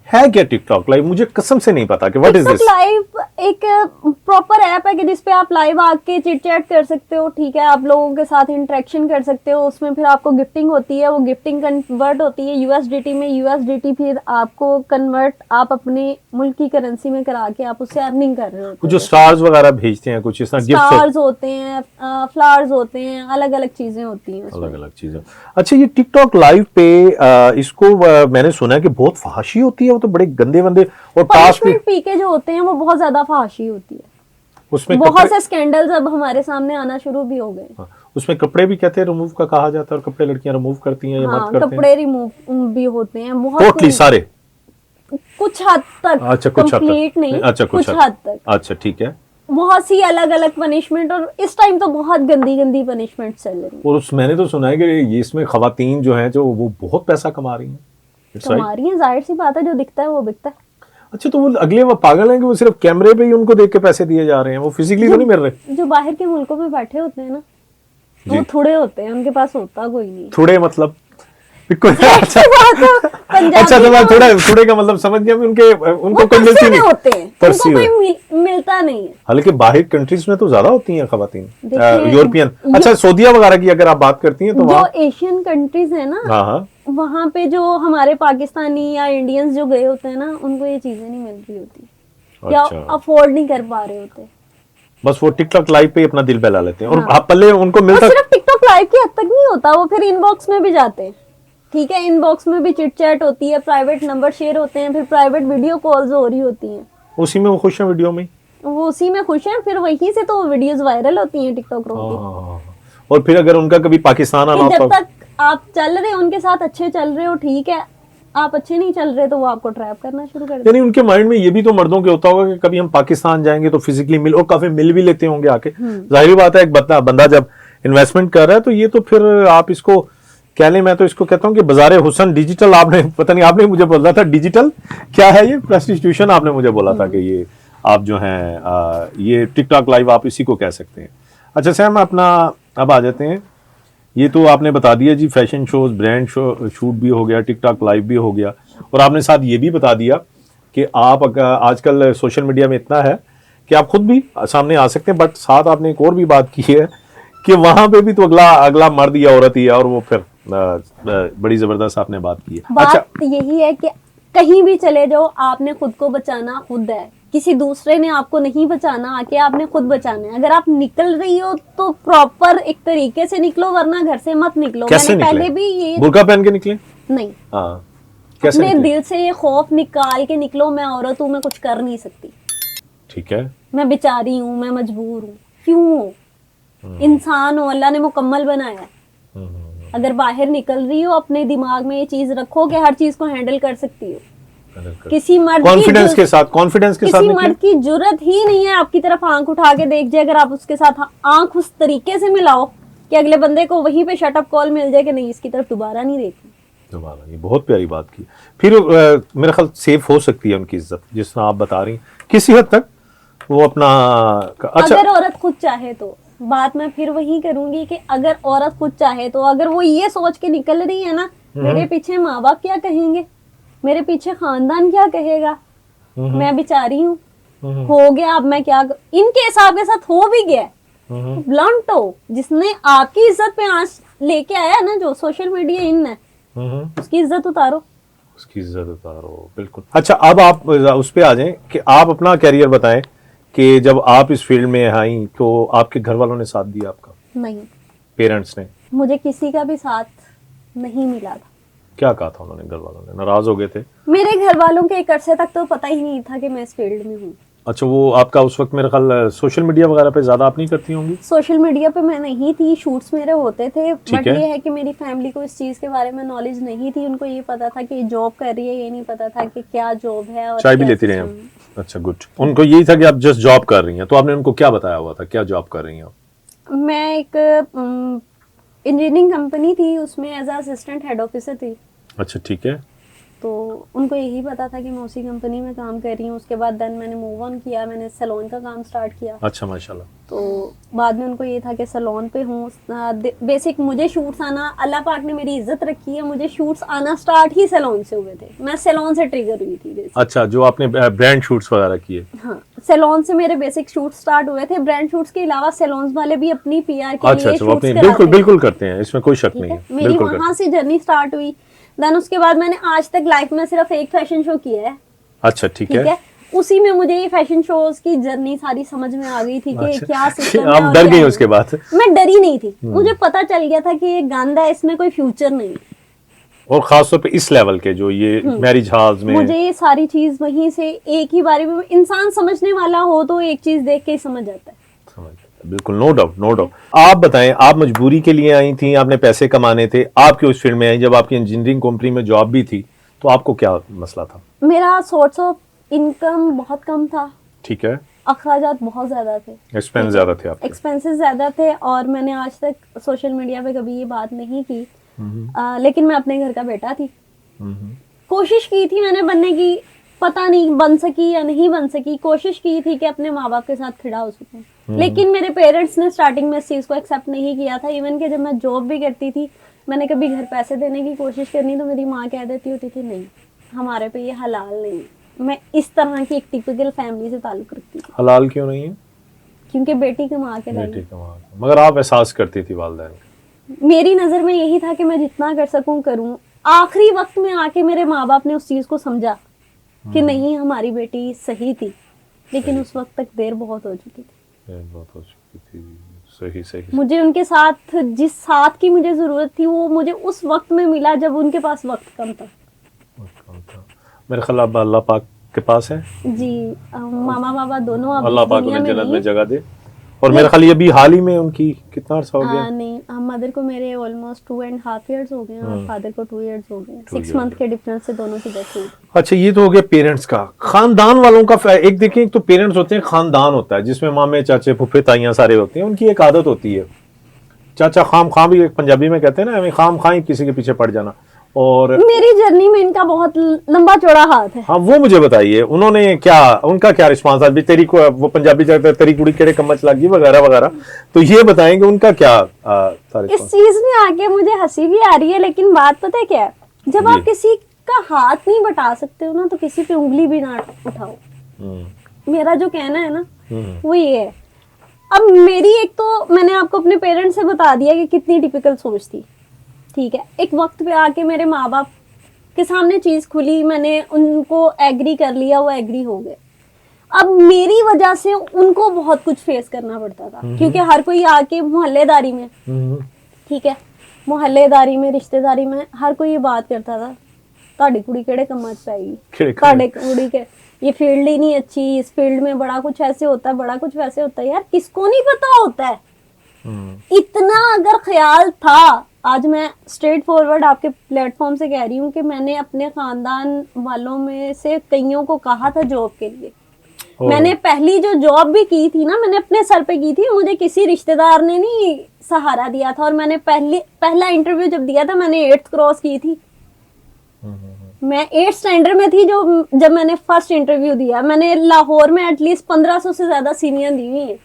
S1: क्या टिकटॉक लाइव? मुझे कसम से नहीं पता कि what is
S2: TikTok
S1: this.
S2: Live एक प्रॉपर ऐप है कि जिसपे आप लाइव आके चिट चैट कर सकते हो, ठीक है, आप लोगों के साथ इंटरेक्शन कर सकते हो, उसमें फिर आपको गिफ्टिंग होती है, वो गिफ्टिंग कन्वर्ट होती है यूएसडीटी में, यूएसडीटी फिर आपको कन्वर्ट आप अपने मुल्क की करेंसी में करा के आप उससे अर्निंग कर रहे हो।
S1: जो स्टार्स वगैरह भेजते हैं कुछ इस तरह गिफ्ट,
S2: स्टार्स होते हैं, फ्लावर्स होते हैं, अलग अलग चीजें होती हैं उसमें।
S1: अलग अलग चीजें। अच्छा, ये टिकटॉक लाइव पे इसको मैंने सुना है कि बहुत फहाशी होती है, वो तो बड़े गंदे बंदे और टास्क
S2: पनिशमेंट पी के जो होते हैं वो बहुत ज्यादा फहाशी होती है।
S1: उसमें
S2: बहुत से स्कैंडल्स अब हमारे सामने आना शुरू भी हो गए।
S1: हाँ, उसमें कपड़े भी कहते हैं रिमूव का कहा जाता है, और कपड़े लड़कियां रिमूव करती हैं या मत
S2: हाँ,
S1: करते हैं?
S2: कपड़े रिमूव भी होते हैं बहुत,
S1: टोटली सारे?
S2: कुछ हद तक।
S1: अच्छा, कुछ हद
S2: कंप्लीट
S1: तक
S2: नहीं,
S1: अच्छा,
S2: कुछ हद तक।
S1: अच्छा, ठीक है।
S2: बहुत सी अलग अलग पनिशमेंट, और इस टाइम तो बहुत गंदी गंदी पनिशमेंट चल रही है।
S1: और मैंने तो सुना है कि ये इसमें खवातीन जो हैं जो वो बहुत पैसा कमा रही हैं। It's right?
S2: कमा रही है, जाहिर सी बात है, जो दिखता है वो बिकता है।
S1: अच्छा, तो वो अगले वो पागल हैं कि वो सिर्फ कैमरे पे ही उनको देख के पैसे दिए जा रहे हैं, वो फिजिकली तो नहीं मिल रहे?
S2: जो बाहर के मुल्कों में बैठे होते हैं ना, वो थोड़े होते हैं, उनके पास होता कोई नहीं।
S1: थोड़े मतलब अच्छा,
S2: पंजाबी
S1: तो मैं थोड़ा थोड़े का मतलब समझ गया, उनको कोई मिलती नहीं
S2: होते हैं, उनको
S1: तरसी
S2: कोई मिलता नहीं है।
S1: हालांकि बाहर कंट्रीज में तो ज्यादा होती हैं खवातीन,
S2: देखिए,
S1: यूरोपियन। अच्छा, सऊदीया वगैरह की अगर आप बात करती हैं तो
S2: जो
S1: वहाँ,
S2: एशियन कंट्रीज है ना,
S1: हाँ हाँ,
S2: वहाँ पे जो हमारे पाकिस्तानी या इंडियंस जो गए होते हैं ना, उनको ये चीजें नहीं मिल रही होती, या
S1: अच्छा,
S2: अफोर्ड नहीं कर पा रहे होते।
S1: बस वो टिकटॉक लाइव पे ही अपना दिल बहला लेते हैं, और
S2: हाँ।
S1: आप पल्ले उनको
S2: और
S1: मिलता।
S2: सिर्फ टिकटॉक लाइव की हद तक नहीं होता, वो फिर इनबॉक्स में भी जाते हैं, ठीक है, इनबॉक्स में भी चिट चैट होती है, प्राइवेट नंबर शेयर होते हैं, फिर प्राइवेट वीडियो कॉल्स हो रही होती हैं,
S1: उसी में वो खुश हैं वीडियो में।
S2: वो उसी में खुश हैं, फिर वहीं से तो वीडियोस वायरल होती हैं टिकटॉकरों की।
S1: हाँ, और फिर अगर उनका कभी पाकिस्तान आना
S2: कि जब
S1: होता,
S2: तक आप चल रहे हो उनके साथ, अच्छे चल रहे हो, ठीक है, आप अच्छे नहीं चल रहे तो वो आपको ट्रैप करना शुरू कर देते
S1: यानी उनके माइंड में ये भी तो मर्दों के होता होगा कि कभी हम पाकिस्तान जाएंगे तो फिजिकली मिल, और काफी मिल भी लेते होंगे आके। जाहिर बात है, एक बंदा जब इन्वेस्टमेंट कर रहा है तो ये तो फिर आप इसको कह लें, मैं तो इसको कहता हूँ कि बाजारे हुसन डिजिटल, आपने पता नहीं, आपने मुझे बोला था डिजिटल क्या है ये, प्रोस्टिट्यूशन आपने मुझे बोला था कि ये आप जो हैं ये टिकटॉक लाइव आप इसी को कह सकते हैं। अच्छा सैम, अपना अब आ जाते हैं, ये तो आपने बता दिया जी, फैशन शोज, ब्रांड शूट भी हो गया, टिकटॉक लाइव भी हो गया, और आपने साथ ये भी बता दिया कि आप आजकल सोशल मीडिया में इतना है कि आप खुद भी सामने आ सकते हैं, बट साथ आपने एक और भी बात की है कि वहां पे भी तो अगला मर्द या औरत ही है, और वो फिर बड़ी जबरदस्त आपने बात की है।
S2: बात
S1: अच्छा,
S2: यही है कि कहीं भी चले जाओ, आपने खुद को बचाना खुद है, किसी दूसरे ने आपको नहीं बचाना, आके आपने खुद बचाना है। अगर आप निकल रही हो तो प्रॉपर एक तरीके से निकलो, वरना घर से मत निकलो।
S1: कैसे
S2: मैंने
S1: निकले?
S2: पहले भी ये
S1: बुर्का पहन के निकले?
S2: नहीं,
S1: हाँ, कैसे
S2: अपने
S1: निकले?
S2: दिल से ये खौफ निकाल के निकलो, मैं औरत हूँ, मैं कुछ कर नहीं सकती,
S1: ठीक है,
S2: मैं बेचारी हूँ, मैं मजबूर हूँ। क्यों हो? इंसान हो, अल्लाह ने मुकम्मल बनाया है। अगर बाहर निकल रही हो, अपने दिमाग में ये चीज रखो कि हर चीज को हैंडल कर सकती हो। किसी मर्द
S1: कॉन्फिडेंस के साथ
S2: किसी
S1: निकले।
S2: मर्द की जरूरत ही नहीं है आपकी तरफ आंख उठा के देख जाए, अगर आप उसके साथ आंख उस तरीके से मिलाओ कि अगले बंदे को वहीं पे शट अप कॉल मिल जाए कि नहीं, इसकी तरफ दोबारा नहीं देखनी।
S1: दोबारा, ये बहुत प्यारी बात की। फिर मेरा ख्याल सेफ हो सकती है उनकी इज्जत, जिस तरह आप बता रही हैं, किसी हद तक वो अपना। अच्छा,
S2: अगर औरत खुद चाहे तो, बात मैं फिर वही करूंगी कि अगर औरत खुद चाहे तो, अगर वो ये सोच के निकल रही है ना, मेरे पीछे माँ बाप क्या कहेंगे, मेरे पीछे खानदान क्या कहेगा, मैं बेचारी हूँ, हो गया, अब मैं क्या इनके हिसाब के साथ हो भी गया। ब्लंट हो, जिसने आपकी इज्जत पे आंच लेके आया ना, जो सोशल मीडिया इन है, उसकी इज्जत उतारो,
S1: उसकी इज्जत उतारो, बिल्कुल। अच्छा, अब आप उस पे आ जाएं कि आप अपना कैरियर बताएं कि जब आप इस फील्ड में आई तो आपके घर वालों ने साथ दिया आपका?
S2: नहीं,
S1: पेरेंट्स ने?
S2: मुझे किसी का भी साथ नहीं मिला था।
S1: क्या कहा था उन्होंने? घर वालों ने नाराज हो गए थे?
S2: मेरे घर वालों के एक अरसे तक तो पता ही नहीं था कि मैं इस फील्ड में हूँ।
S1: अच्छा, वो आपका उस वक्त मेरे ख्याल सोशल मीडिया वगैरह पे ज्यादा आप नहीं करती होंगी?
S2: सोशल मीडिया पे मैं नहीं थी, शूट्स मेरे होते थे, बट
S1: है।
S2: ये है कि मेरी फैमिली को इस चीज के बारे में नॉलेज नहीं थी। उनको ये पता था कि जॉब कर रही है, ये नहीं पता था कि क्या जॉब है और
S1: चाय भी
S2: क्या
S1: लेती रहे
S2: system
S1: हम? अच्छा, गुड। उनको यही था कि आप जस्ट जॉब कर रही हैं, तो आपने उनको क्या बताया हुआ था, क्या जॉब कर रही हैं आप?
S2: मैं एक इंजीनियरिंग कंपनी थी, उसमें एज असिस्टेंट हेड ऑफिसर थी।
S1: अच्छा ठीक है।
S2: तो उनको यही पता था कि मैं उसी कंपनी में काम कर रही हूँ। उसके बाद देन मैंने मूव ऑन किया, मैंने सैलून का काम स्टार्ट किया।
S1: अच्छा माशाल्लाह।
S2: तो बाद में उनको ये था कि सैलून पे हूँ। बेसिक मुझे शूट्स आना, अल्लाह पाक ने मेरी इज्जत रखी है, मुझे शूट्स आना स्टार्ट ही सैलून से हुए थे। मैं सैलून से ट्रिगर हुई थी बेसिक।
S1: अच्छा, जो आपने ब्रांड शूट्स वगैरह किए।
S2: हाँ, सैलून से मेरे बेसिक शूट स्टार्ट हुए थे। ब्रांड शूट्स के अलावा सैलून वाले भी अपनी पीआर के
S1: अच्छा
S2: लिए
S1: अच्छा, वो
S2: शूट्स
S1: अपने
S2: कराते
S1: बिल्कुल
S2: हैं।
S1: बिल्कुल करते हैं, इसमें कोई शक
S2: ठीक
S1: नहीं
S2: है,
S1: है,
S2: मेरी
S1: बिल्कुल
S2: वहां
S1: करते
S2: से जर्नी स्टार्ट हुई। देन उसके बाद मैंने आज तक लाइफ में सिर्फ एक फैशन शो किया है।
S1: हैं। अच्छा ठीक
S2: ठीक
S1: है।
S2: है, उसी में मुझे ये फैशन शोज की जर्नी सारी समझ में आ गई थी कि
S1: अच्छा,
S2: क्या सिस्टम है
S1: आप
S2: और
S1: डर
S2: क्या
S1: गई
S2: नहीं।
S1: उसके बाद।
S2: मैं डरी नहीं थी, मुझे पता चल गया था कि ये गंद है, इसमें कोई फ्यूचर नहीं।
S1: और खासतौर पे इस लेवल के जो ये मैरिज हॉल्स में।
S2: मुझे ये सारी चीज वहीं से एक ही बारी में, इंसान समझने वाला हो तो एक चीज देख के ही समझ जाता है।
S1: समझ गया, बिल्कुल, नो डाउट नो डाउट। आप बताएं, आप मजबूरी के लिए आई थी, आपने पैसे कमाने थे, आप क्यों इस फील्ड में आई? जब आपकी इंजीनियरिंग कंपनी में जॉब भी थी तो आपको क्या मसला था?
S2: मेरा सोर्स ऑफ इनकम बहुत कम था,
S1: ठीक है।
S2: अखराजात बहुत ज्यादा थे,
S1: एक्सपेंस ज्यादा थे आपके।
S2: एक्सपेंसेस ज्यादा थे। और मैंने आज तक सोशल मीडिया पे कभी ये बात नहीं की। लेकिन मैं अपने घर का बेटा थी। कोशिश की थी मैंने बनने की, पता नहीं बन सकी या नहीं बन सकी। कोशिश की थी कि अपने माँ बाप के साथ खड़ा हो सकूं, लेकिन मेरे पेरेंट्स ने स्टार्टिंग में इस चीज को एक्सेप्ट नहीं किया था। इवन कि जब मैं जॉब भी करती थी, मैंने कभी घर पैसे देने की कोशिश करनी तो मेरी माँ कह देती होती थी नहीं, हमारे पे ये हलाल नहीं है। मैं इस तरह की एक टिपिकल फैमिली से ताल्लुक रखती थी।
S1: हलाल क्यों नहीं है?
S2: क्योंकि बेटी कमा के लाई।
S1: बेटी कमा के। मगर आप एहसास करती थी वालिदैन का।
S2: मेरी नजर में यही था कि मैं जितना कर सकूं करूं। आखिरी वक्त में आके मेरे माँ बाप ने उस चीज को समझा कि नहीं, हमारी बेटी सही थी, लेकिन उस वक्त तक देर बहुत हो चुकी थी।
S1: बहुत हो चुकी थी। सही सही।
S2: मुझे उनके साथ जिस साथ की मुझे जरूरत थी वो मुझे उस वक्त में मिला जब उनके पास वक्त कम था।
S1: मेरे ख्याल अब अल्लाह पाक के पास है
S2: जी, मामा बाबा दोनों अब
S1: अल्लाह
S2: इस
S1: पाक
S2: दुनिया
S1: उन्हें
S2: में
S1: जन्नत
S2: नहीं
S1: में
S2: है।
S1: जगह दे। और मेरे ख्याल ये भी हाल ही में उनकी कितना अर्सा हो गया?
S2: नहीं, मदर को मेरे ऑलमोस्ट 2.5 years हो गए हैं और फादर को 2 years हो गए हैं। 6
S1: years
S2: month के डिफरेंस से दोनों की डेथ हुई।
S1: अच्छा, ये तो हो गया पेरेंट्स का। खानदान वालों का एक देखें, एक तो पेरेंट्स होते हैं, खानदान होता है जिसमें मामे चाचे फुफे ताइयां सारे होते हैं। उनकी एक आदत होती है, चाचा खाम खां भी एक पंजाबी में कहते हैं ना, हमें खाम खां ही किसी के पीछे पड़ जाना। और
S2: मेरी जर्नी में इनका बहुत लंबा चौड़ा हाथ है।
S1: हाँ, वो मुझे बताइए, उन्होंने क्या, उनका क्या रिस्पांस आज भी? तेरी को वो पंजाबी कहते हैं तेरी कुड़ी केड़े कम्मच लगी वगैरह वगैरह। तो ये बताएंगे उनका क्या था
S2: इस चीज में आके मुझे हंसी भी आ रही है, लेकिन बात पता है क्या है, जब आप किसी का हाथ नहीं बटा सकते हो ना, तो किसी पे उंगली भी ना उठाओ। मेरा जो कहना है ना वो ये है। अब मेरी एक तो मैंने आपको अपने पेरेंट्स से बता दिया कि कितनी टिपिकल सोच थी। ठीक है, एक वक्त पे आके मेरे माँ बाप के सामने चीज खुली, मैंने उनको एग्री कर लिया, वो एग्री हो गए। अब मेरी वजह से उनको बहुत कुछ फेस करना पड़ता था, क्योंकि हर कोई आके मोहल्लेदारी में, ठीक है, मोहल्लेदारी में, रिश्तेदारी में हर कोई ये बात करता था, ਤੁਹਾਡੀ कुड़ी केड़े कम्मा च पैगी, ਤੁਹਾਡੇ कुड़ी के ये फील्ड ही नहीं अच्छी, इस फील्ड में बड़ा कुछ ऐसे होता है, बड़ा कुछ वैसे होता है। यार किसको नहीं पता होता है? इतना अगर ख्याल था, आज मैं स्ट्रेट फॉरवर्ड आपके प्लेटफॉर्म से कह रही हूँ कि मैंने अपने खानदान वालों में से कईयों को कहा था जॉब के लिए। मैंने पहली जो जॉब भी की थी ना, मैंने अपने सर पे की थी, मुझे किसी रिश्तेदार ने नहीं सहारा दिया था। और मैंने पहला इंटरव्यू जब दिया था, मैंने 8th क्रॉस की थी। मैं 8th स्टैंडर्ड में थी जब मैंने फर्स्ट इंटरव्यू दिया। मैंने लाहौर में एटलीस्ट 1500 से ज्यादा सीनियर दी हुई है,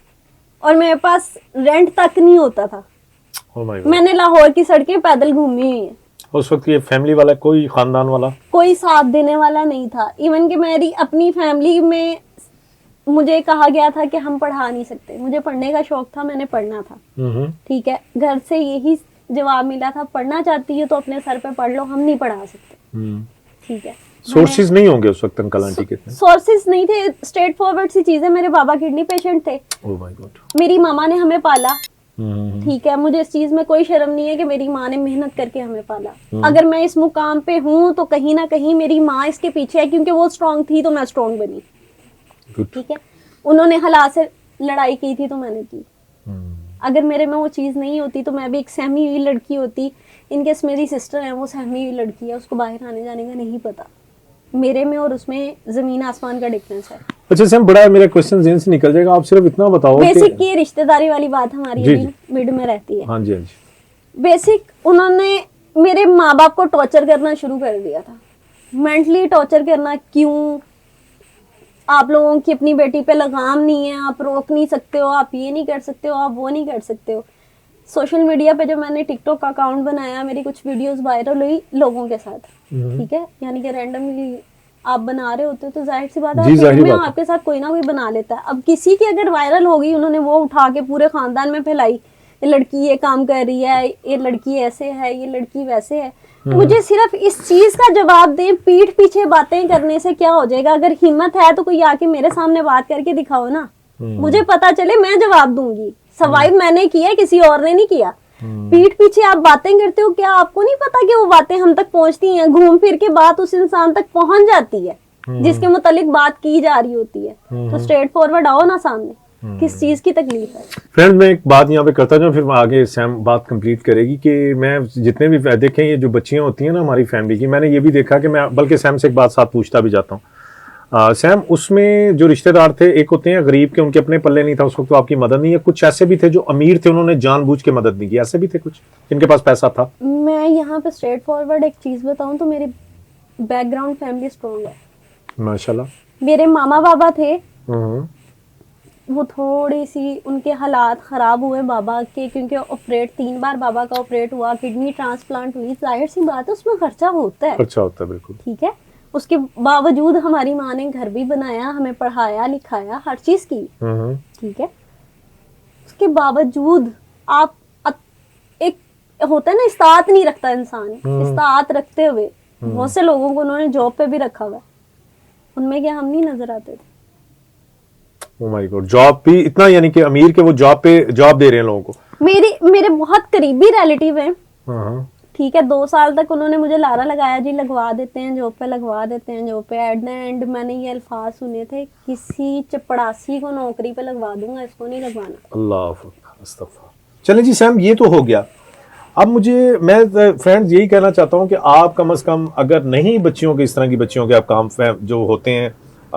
S2: और मेरे पास रेंट तक नहीं होता था। मैंने लाहौर की सड़कें पैदल घूमी हुई है।
S1: उस वक्त ये फैमिली वाला, कोई खानदान वाला,
S2: कोई साथ देने वाला नहीं था। इवन कि मेरी अपनी फैमिली में मुझे कहा गया था कि हम पढ़ा नहीं सकते। मुझे पढ़ने का शौक था, मैंने पढ़ना था। ठीक है, घर से यही जवाब मिला था, पढ़ना चाहती है तो अपने सर पे पढ़ लो, हम नहीं पढ़ा सकते। ठीक है,
S1: सोर्सेज नहीं होंगे उस वक्त अंकल आंटी के?
S2: सोर्सेज नहीं थे। स्ट्रेट फॉरवर्ड सी चीजें, मेरे बाबा किडनी पेशेंट थे।
S1: ओह माय गॉड।
S2: मेरी मामा ने हमें पाला। ठीक है, मुझे इस चीज में कोई शर्म नहीं है कि मेरी माँ ने मेहनत करके हमें पाला। अगर मैं इस मुकाम पे हूँ तो कहीं ना कहीं मेरी माँ इसके पीछे है, क्योंकि वो स्ट्रांग थी तो मैं स्ट्रांग बनी। ठीक है, उन्होंने हालात से लड़ाई की थी तो मैंने की। अगर मेरे में वो चीज नहीं होती तो मैं भी एक सहमी हुई लड़की होती। इनकेस मेरी सिस्टर है, वो सहमी हुई लड़की है, उसको बाहर आने जाने का नहीं पता। मेरे में और उसमें जमीन आसमान का डिफरेंस है।
S1: अच्छा सैम, बड़ा मेरा क्वेश्चन जेन से निकल जाएगा, आप सिर्फ इतना बताओ
S2: बेसिक ये रिश्तेदारी वाली बात हमारी
S1: जी,
S2: अभी मिड में रहती है।
S1: हाँ जी हाँ जी।
S2: बेसिक उन्होंने मेरे माँ बाप को टॉर्चर करना शुरू कर दिया था, मेंटली टॉर्चर करना। क्यों? आप लोगों की अपनी बेटी पे लगाम नहीं है, आप रोक नहीं सकते हो, आप ये नहीं कर सकते हो, आप वो नहीं कर सकते हो। सोशल मीडिया पे जब मैंने टिकटॉक का अकाउंट बनाया, मेरी कुछ वीडियोस वायरल हुई लोगों के साथ, ठीक है, यानी कि रैंडमली आप बना रहे होते हो तो जाहिर सी बात है
S1: जी, जाहिर
S2: में
S1: बात है।
S2: आपके साथ कोई ना कोई बना लेता है। अब किसी की अगर वायरल होगी, उन्होंने वो उठा के पूरे खानदान में फैलाई, ये लड़की ये काम कर रही है, ये लड़की ऐसे है, ये लड़की वैसे है। मुझे सिर्फ इस चीज का जवाब दें, पीठ पीछे बातें करने से क्या हो जाएगा? अगर हिम्मत है तो कोई आके मेरे सामने बात करके दिखाओ ना, मुझे पता चले, मैं जवाब दूंगी। सर्वाइव मैंने किया, किसी और ने नहीं किया। पीठ पीछे आप बातें करते हो, क्या आपको नहीं पता कि वो बातें हम तक पहुंचती हैं? घूम फिर के बात उस इंसान तक पहुंच जाती है जिसके मुतालिक बात की जा रही होती है। तो स्ट्रेट फॉरवर्ड आओ ना सामने, किस चीज की तकलीफ है?
S1: फ्रेंड, मैं एक बात यहाँ पे करता जाऊँ, फिर मैं आगे सैम बात कंप्लीट करेगी कि मैं जितने भी देखें ये जो बच्चियां होती हैं ना हमारी फैमिली की, मैंने ये भी देखा कि मैं बल्कि सैम से एक बात साथ पूछता भी जाता हूँ। सैम, उसमें जो रिश्तेदार थे, एक होते हैं गरीब के, उनके अपने पल्ले नहीं था उस वक्त, तो आपकी मदद नहीं है। कुछ ऐसे भी थे जो अमीर थे, उन्होंने जानबूझ के मदद नहीं की, ऐसे भी थे कुछ जिनके पास पैसा था।
S2: मैं यहाँ पे स्ट्रेट फॉरवर्ड एक चीज बताऊं तो मेरी बैकग्राउंड फैमिली स्ट्रॉन्ग है
S1: माशाल्लाह।
S2: मेरे मामा बाबा थे,
S1: हम्म,
S2: वो थोड़ी सी उनके हालात खराब हुए बाबा के, क्योंकि ऑपरेट 3 बार बाबा का ऑपरेट हुआ, किडनी ट्रांसप्लांट हुई। जाहिर सी बात है उसमें खर्चा होता है,
S1: खर्चा होता है बिल्कुल।
S2: ठीक है। उसके बावजूद हमारी माँ ने घर भी बनाया, हमें पढ़ाया लिखाया, हर चीज की, ठीक है। उसके बावजूद आप एक होता है ना, इस्तात नहीं रखता इंसान, इस्तात रखते हुए बहुत से लोगों को उन्होंने जॉब पे भी रखा हुआ है, उनमें क्या हम नहीं नजर आते थे?
S1: ओह माय गॉड, जॉब भी इतना, यानी कि अमीर के वो जॉब दे रहे हैं लोगों को।
S2: मेरे बहुत करीबी रिलेटिव हैं,
S1: हाँ,
S2: ठीक है। 2 साल तक उन्होंने मुझे लारा लगाया, जी लगवा देते हैं जॉब पे, लगवा देते हैं जॉब पे। एट द एंड मैंने ये अल्फाज सुने थे, किसी चपड़ासी को नौकरी पे लगवा दूंगा, इसको नहीं लगवाना।
S1: अल्लाह अस्तगफुर। चलें जी सैम, ये तो हो गया। अब मैं फ्रेंड्स यही कहना चाहता हूँ कि आप कम से कम, अगर नहीं बच्चियों के, इस तरह की बच्चियों के आप काम जो होते हैं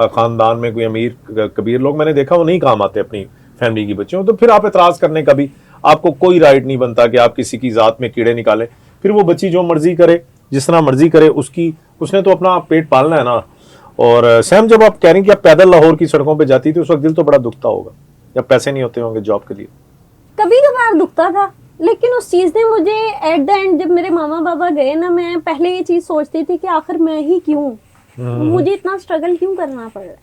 S1: खानदान में कोई अमीर कबीर लोग, मैंने देखा वो नहीं काम आते अपनी फैमिली की बच्चियों, तो फिर आप एतराज करने का भी आपको कोई राइट नहीं बनता कि आप किसी की जात में कीड़े निकालें। फिर वो बच्ची जो मर्जी करे, जिस तरह मर्जी करे, उसने तो अपना पेट पालना है ना। और सैम, जब आप कह रही हैं कि आप पैदल लाहौर की सड़कों पे जाती थी, उस वक्त दिल तो बड़ा दुखता होगा, जब पैसे नहीं होते होंगे जॉब के लिए।
S2: कभी कभार दुखता था, लेकिन उस चीज ने मुझे एट द एंड, जब मेरे मामा बाबा गए ना, मैं पहले ये चीज सोचती थी कि आखिर मैं ही क्यों, मुझे इतना स्ट्रगल क्यों करना पड़ रहा है।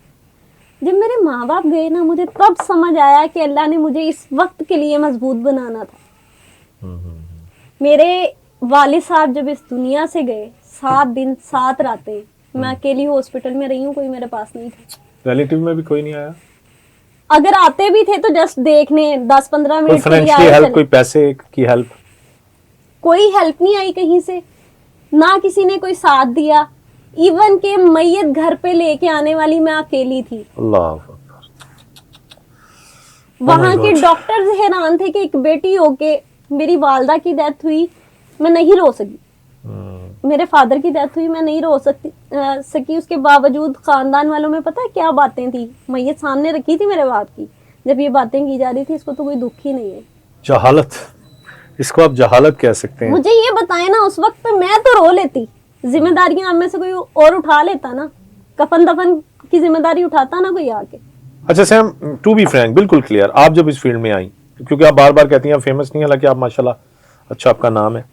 S2: जब मेरे माँ बाप गए ना, मुझे तब समझ आया कि अल्लाह ने मुझे इस वक्त के लिए मजबूत बनाना था। मेरे वालिद साहब जब इस दुनिया से गए, 7 दिन 7 रातें मैं अकेली हॉस्पिटल में रही हूँ, कोई मेरे पास नहीं था।
S1: रिलेटिव में भी कोई नहीं आया?
S2: अगर आते भी थे तो जस्ट देखने 10-15 मिनट के लिए
S1: आए,
S2: हेल्प,
S1: कोई पैसे की हेल्प,
S2: कोई हेल्प नहीं आई कहीं से, ना किसी ने कोई साथ दिया। इवन के मैयत घर पे लेके आने वाली मैं अकेली थी।
S1: अल्लाह।
S2: वहां के डॉक्टर्स हैरान थे कि एक बेटी होके, मेरी वालदा की डेथ हुई, मैं नहीं रो सकी, मेरे फादर की डेथ हुई, मैं नहीं रो सकी। उसके बावजूद खानदान वालों में पता है क्या बातें थी, मैयत सामने रखी थी मेरे बाप की, जब ये बातें की जा रही थी, इसको तो कोई दुख ही नहीं है।
S1: जहालत, इसको आप जहालत कह सकते हैं।
S2: मुझे ये बताए ना, उस वक्त पे मैं तो रो लेती, जिम्मेदारियां हम में से कोई और उठा लेता ना, कफन दफन की जिम्मेदारी उठाता ना कोई आके।
S1: अच्छा सैम, टू बी फ्रैंक, बिल्कुल क्लियर, आप जब इस फील्ड में आई, क्योंकि आप बार बार कहती हैं फेमस नहीं, हालांकि आप माशाल्लाह अच्छा आपका नाम है,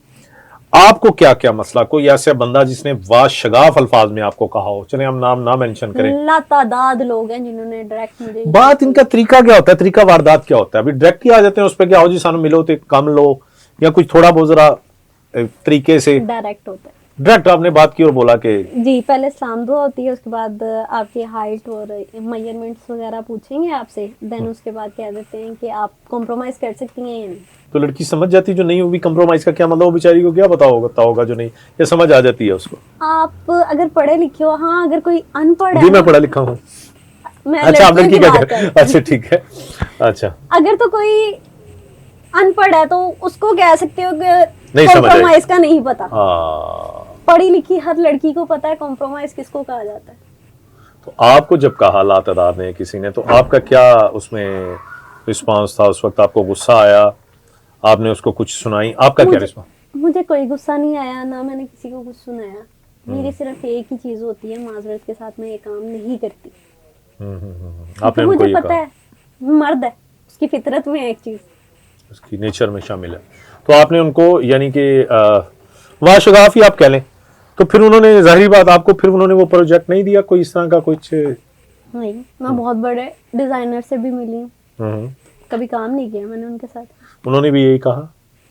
S1: आपको क्या क्या मसला, कोई ऐसा बंदा जिसने वाशगाफ अल्फाज में आपको कहा हो, चले हम नाम ना मेंशन करें,
S2: लातादाद लोग हैं जिन्होंने डायरेक्ट मुझे,
S1: बात इनका तरीका क्या होता है, तरीका वारदात क्या होता है? अभी डायरेक्ट ही आ जाते हैं उस पर, क्या हो जी सानू मिलो तो कम लो, या कुछ थोड़ा बहुत जरा तरीके से
S2: डायरेक्ट होता है।
S1: डायरेक्ट आपने बात की और बोला कि
S2: जी, पहले सलाम दुआ होती है, उसके बाद आपकी हाइट और मेजरमेंट्स वगैरह पूछेंगे आपसे, देन उसके बाद कह देते हैं कि आप कॉम्प्रोमाइज कर सकती हैं या नहीं।
S1: तो लड़की समझ जाती जो नहीं होगी कॉम्प्रोमाइज का क्या मतलब, वो बेचारी को क्या पता होगा जो नहीं, ये समझ आ जाती है उसको।
S2: आप अगर पढ़े लिखे हो, हाँ, अगर कोई अनपढ़
S1: जी
S2: है,
S1: मैं पढ़ा लिखा हूँ। अच्छा, आप लड़की क्या कह, अच्छा ठीक है। अच्छा,
S2: अगर तो कोई अनपढ़ है तो उसको कह सकते हो
S1: नहीं
S2: कि
S1: समझ
S2: कॉम्प्रोमाइज का नहीं पता।
S1: हाँ,
S2: पढ़ी लिखी हर लड़की को पता है कॉम्प्रोमाइज किसको कहा जाता है।
S1: तो आपको जब कहा लातदार ने किसी ने, तो आपका क्या उसमें रिस्पांस था? उस वक्त आपको गुस्सा आया, आपने उसको कुछ सुनाई, आपका क्या रिस्पांस?
S2: मुझे कोई गुस्सा नहीं आया, ना मैंने किसी को कुछ सुनाया। मेरी सिर्फ एक ही चीज होती है, माजरत के साथ मैं ये काम नहीं करती।
S1: आपने
S2: तो
S1: उनको
S2: मुझे
S1: ये
S2: पता
S1: कहा?
S2: है मर्द है, उसकी फितरत में है एक चीज।
S1: उसकी नेचर में शामिल है। तो आपने उनको यानी कि वाशगाफ ही आप कह लें, तो फिर उन्होंने, जाहिर बात, आपको फिर उन्होंने वो प्रोजेक्ट नहीं दिया कोई इस तरह का कुछ?
S2: नहीं, मैं बहुत बड़े डिजाइनर से भी मिली हूँ,
S1: हम्म,
S2: कभी काम नहीं किया मैंने उनके साथ।
S1: उन्होंने भी यही कहा?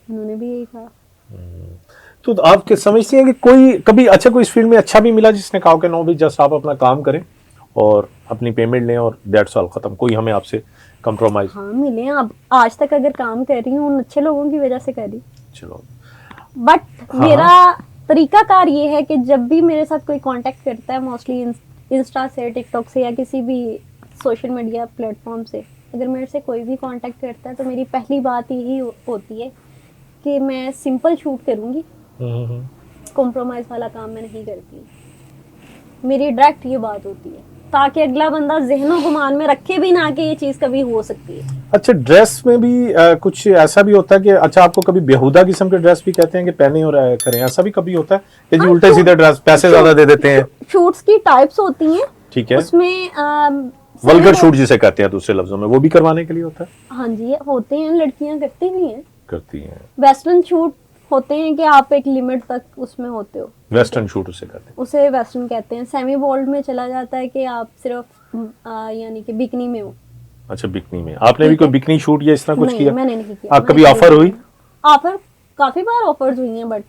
S2: उन्होंने भी यही कहा।
S1: तो आप क्या समझते हैं कि कोई कभी अच्छा कोई इस फील्ड में अच्छा भी मिला जिसने कहा कि नो भी जस्ट आप अपना काम करें और अपनी पेमेंट लें और दैट्स ऑल, खत्म, कोई हमें आपसे कंप्रोमाइज?
S2: हाँ मिले हैं। अब आज तक अगर काम कर रही हूँ उन अच्छे लोगों की वजह से कर रही।
S1: चलो।
S2: बट
S1: हाँ,
S2: मेरा तरीकाकार ये है कि जब भी मेरे साथ कोई कांटेक्ट करता है, मोस्टली इंस्टा से, टिकटॉक से या किसी भी सोशल मीडिया प्लेटफॉर्म से, अगर मेरे से कोई भी कांटेक्ट करता है तो मेरी पहली बात यही होती है कि मैं सिंपल शूट करूँगी, कॉम्प्रोमाइज वाला काम मैं नहीं करती। मेरी डायरेक्ट ये बात होती है ताकि अगला बंदा ज़हनो गुमान में रखे भी ना कि ये चीज़ कभी हो सकती है।
S1: अच्छा, ड्रेस में भी कुछ ऐसा भी होता है कि अच्छा आपको कभी बेहुदा किस्म के ड्रेस भी कहते हैं कि पहने और करें, ऐसा भी कभी होता है कि जी
S2: हाँ,
S1: उल्टे सीधे ड्रेस पैसे ज्यादा दे देते हैं?
S2: शूट्स की टाइप्स होती हैं,
S1: ठीक है।
S2: उसमें
S1: वल्गर शूट जिसे कहते हैं दूसरे लफ्जों में, वो भी करवाने के लिए होता है?
S2: हाँ जी होते हैं, लड़कियां करती भी हैं।
S1: करती हैं।
S2: वेस्टर्न शूट होते हैं कि आप एक लिमिट तक उसमें होते हो,
S1: वेस्टर्न शूट उसे कहते हैं।
S2: उसे वेस्टर्न कहते हैं। सेमी बोल्ड में चला जाता है कि आप सिर्फ यानी कि बिकनी में हो।
S1: अच्छा, बिकनी में आपने भी कोई बिकनी शूट या इस तरह कुछ
S2: नहीं,
S1: किया?
S2: मैंने नहीं किया।
S1: आप कभी ऑफर हुई?
S2: ऑफर काफी बार ऑफर्स हुई हैं, बट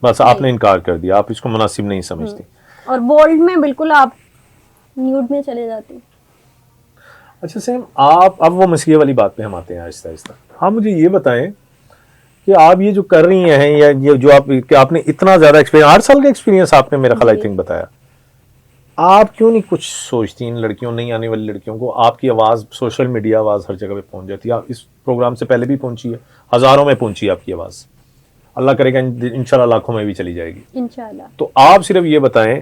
S1: बस आपने इनकार कर दिया, आप इसको मुनासिब नहीं समझती।
S2: और बोल्ड में बिल्कुल आप न्यूड में चले जाते हैं।
S1: अच्छा सेम, आप अब वो मसीह वाली बात पे हम आते हैं आहिस्ता आहिस्ता। हाँ, मुझे ये बताएं कि आप ये जो कर रही हैं, या ये जो आप, कि आपने इतना ज्यादा एक्सपीरियंस, 8 साल का एक्सपीरियंस आपने मेरा ख्याल आई थिंक बताया, आप क्यों नहीं कुछ सोचती इन लड़कियों, नहीं आने वाली लड़कियों को? आपकी आवाज, सोशल मीडिया आवाज हर जगह पे पहुंच जाती है, आप इस प्रोग्राम से पहले भी पहुंची है, हजारों में पहुंची है आपकी आवाज, अल्लाह करेगा इंशाल्लाह लाखों में भी चली जाएगी
S2: इंशाल्लाह।
S1: तो आप सिर्फ ये बताएं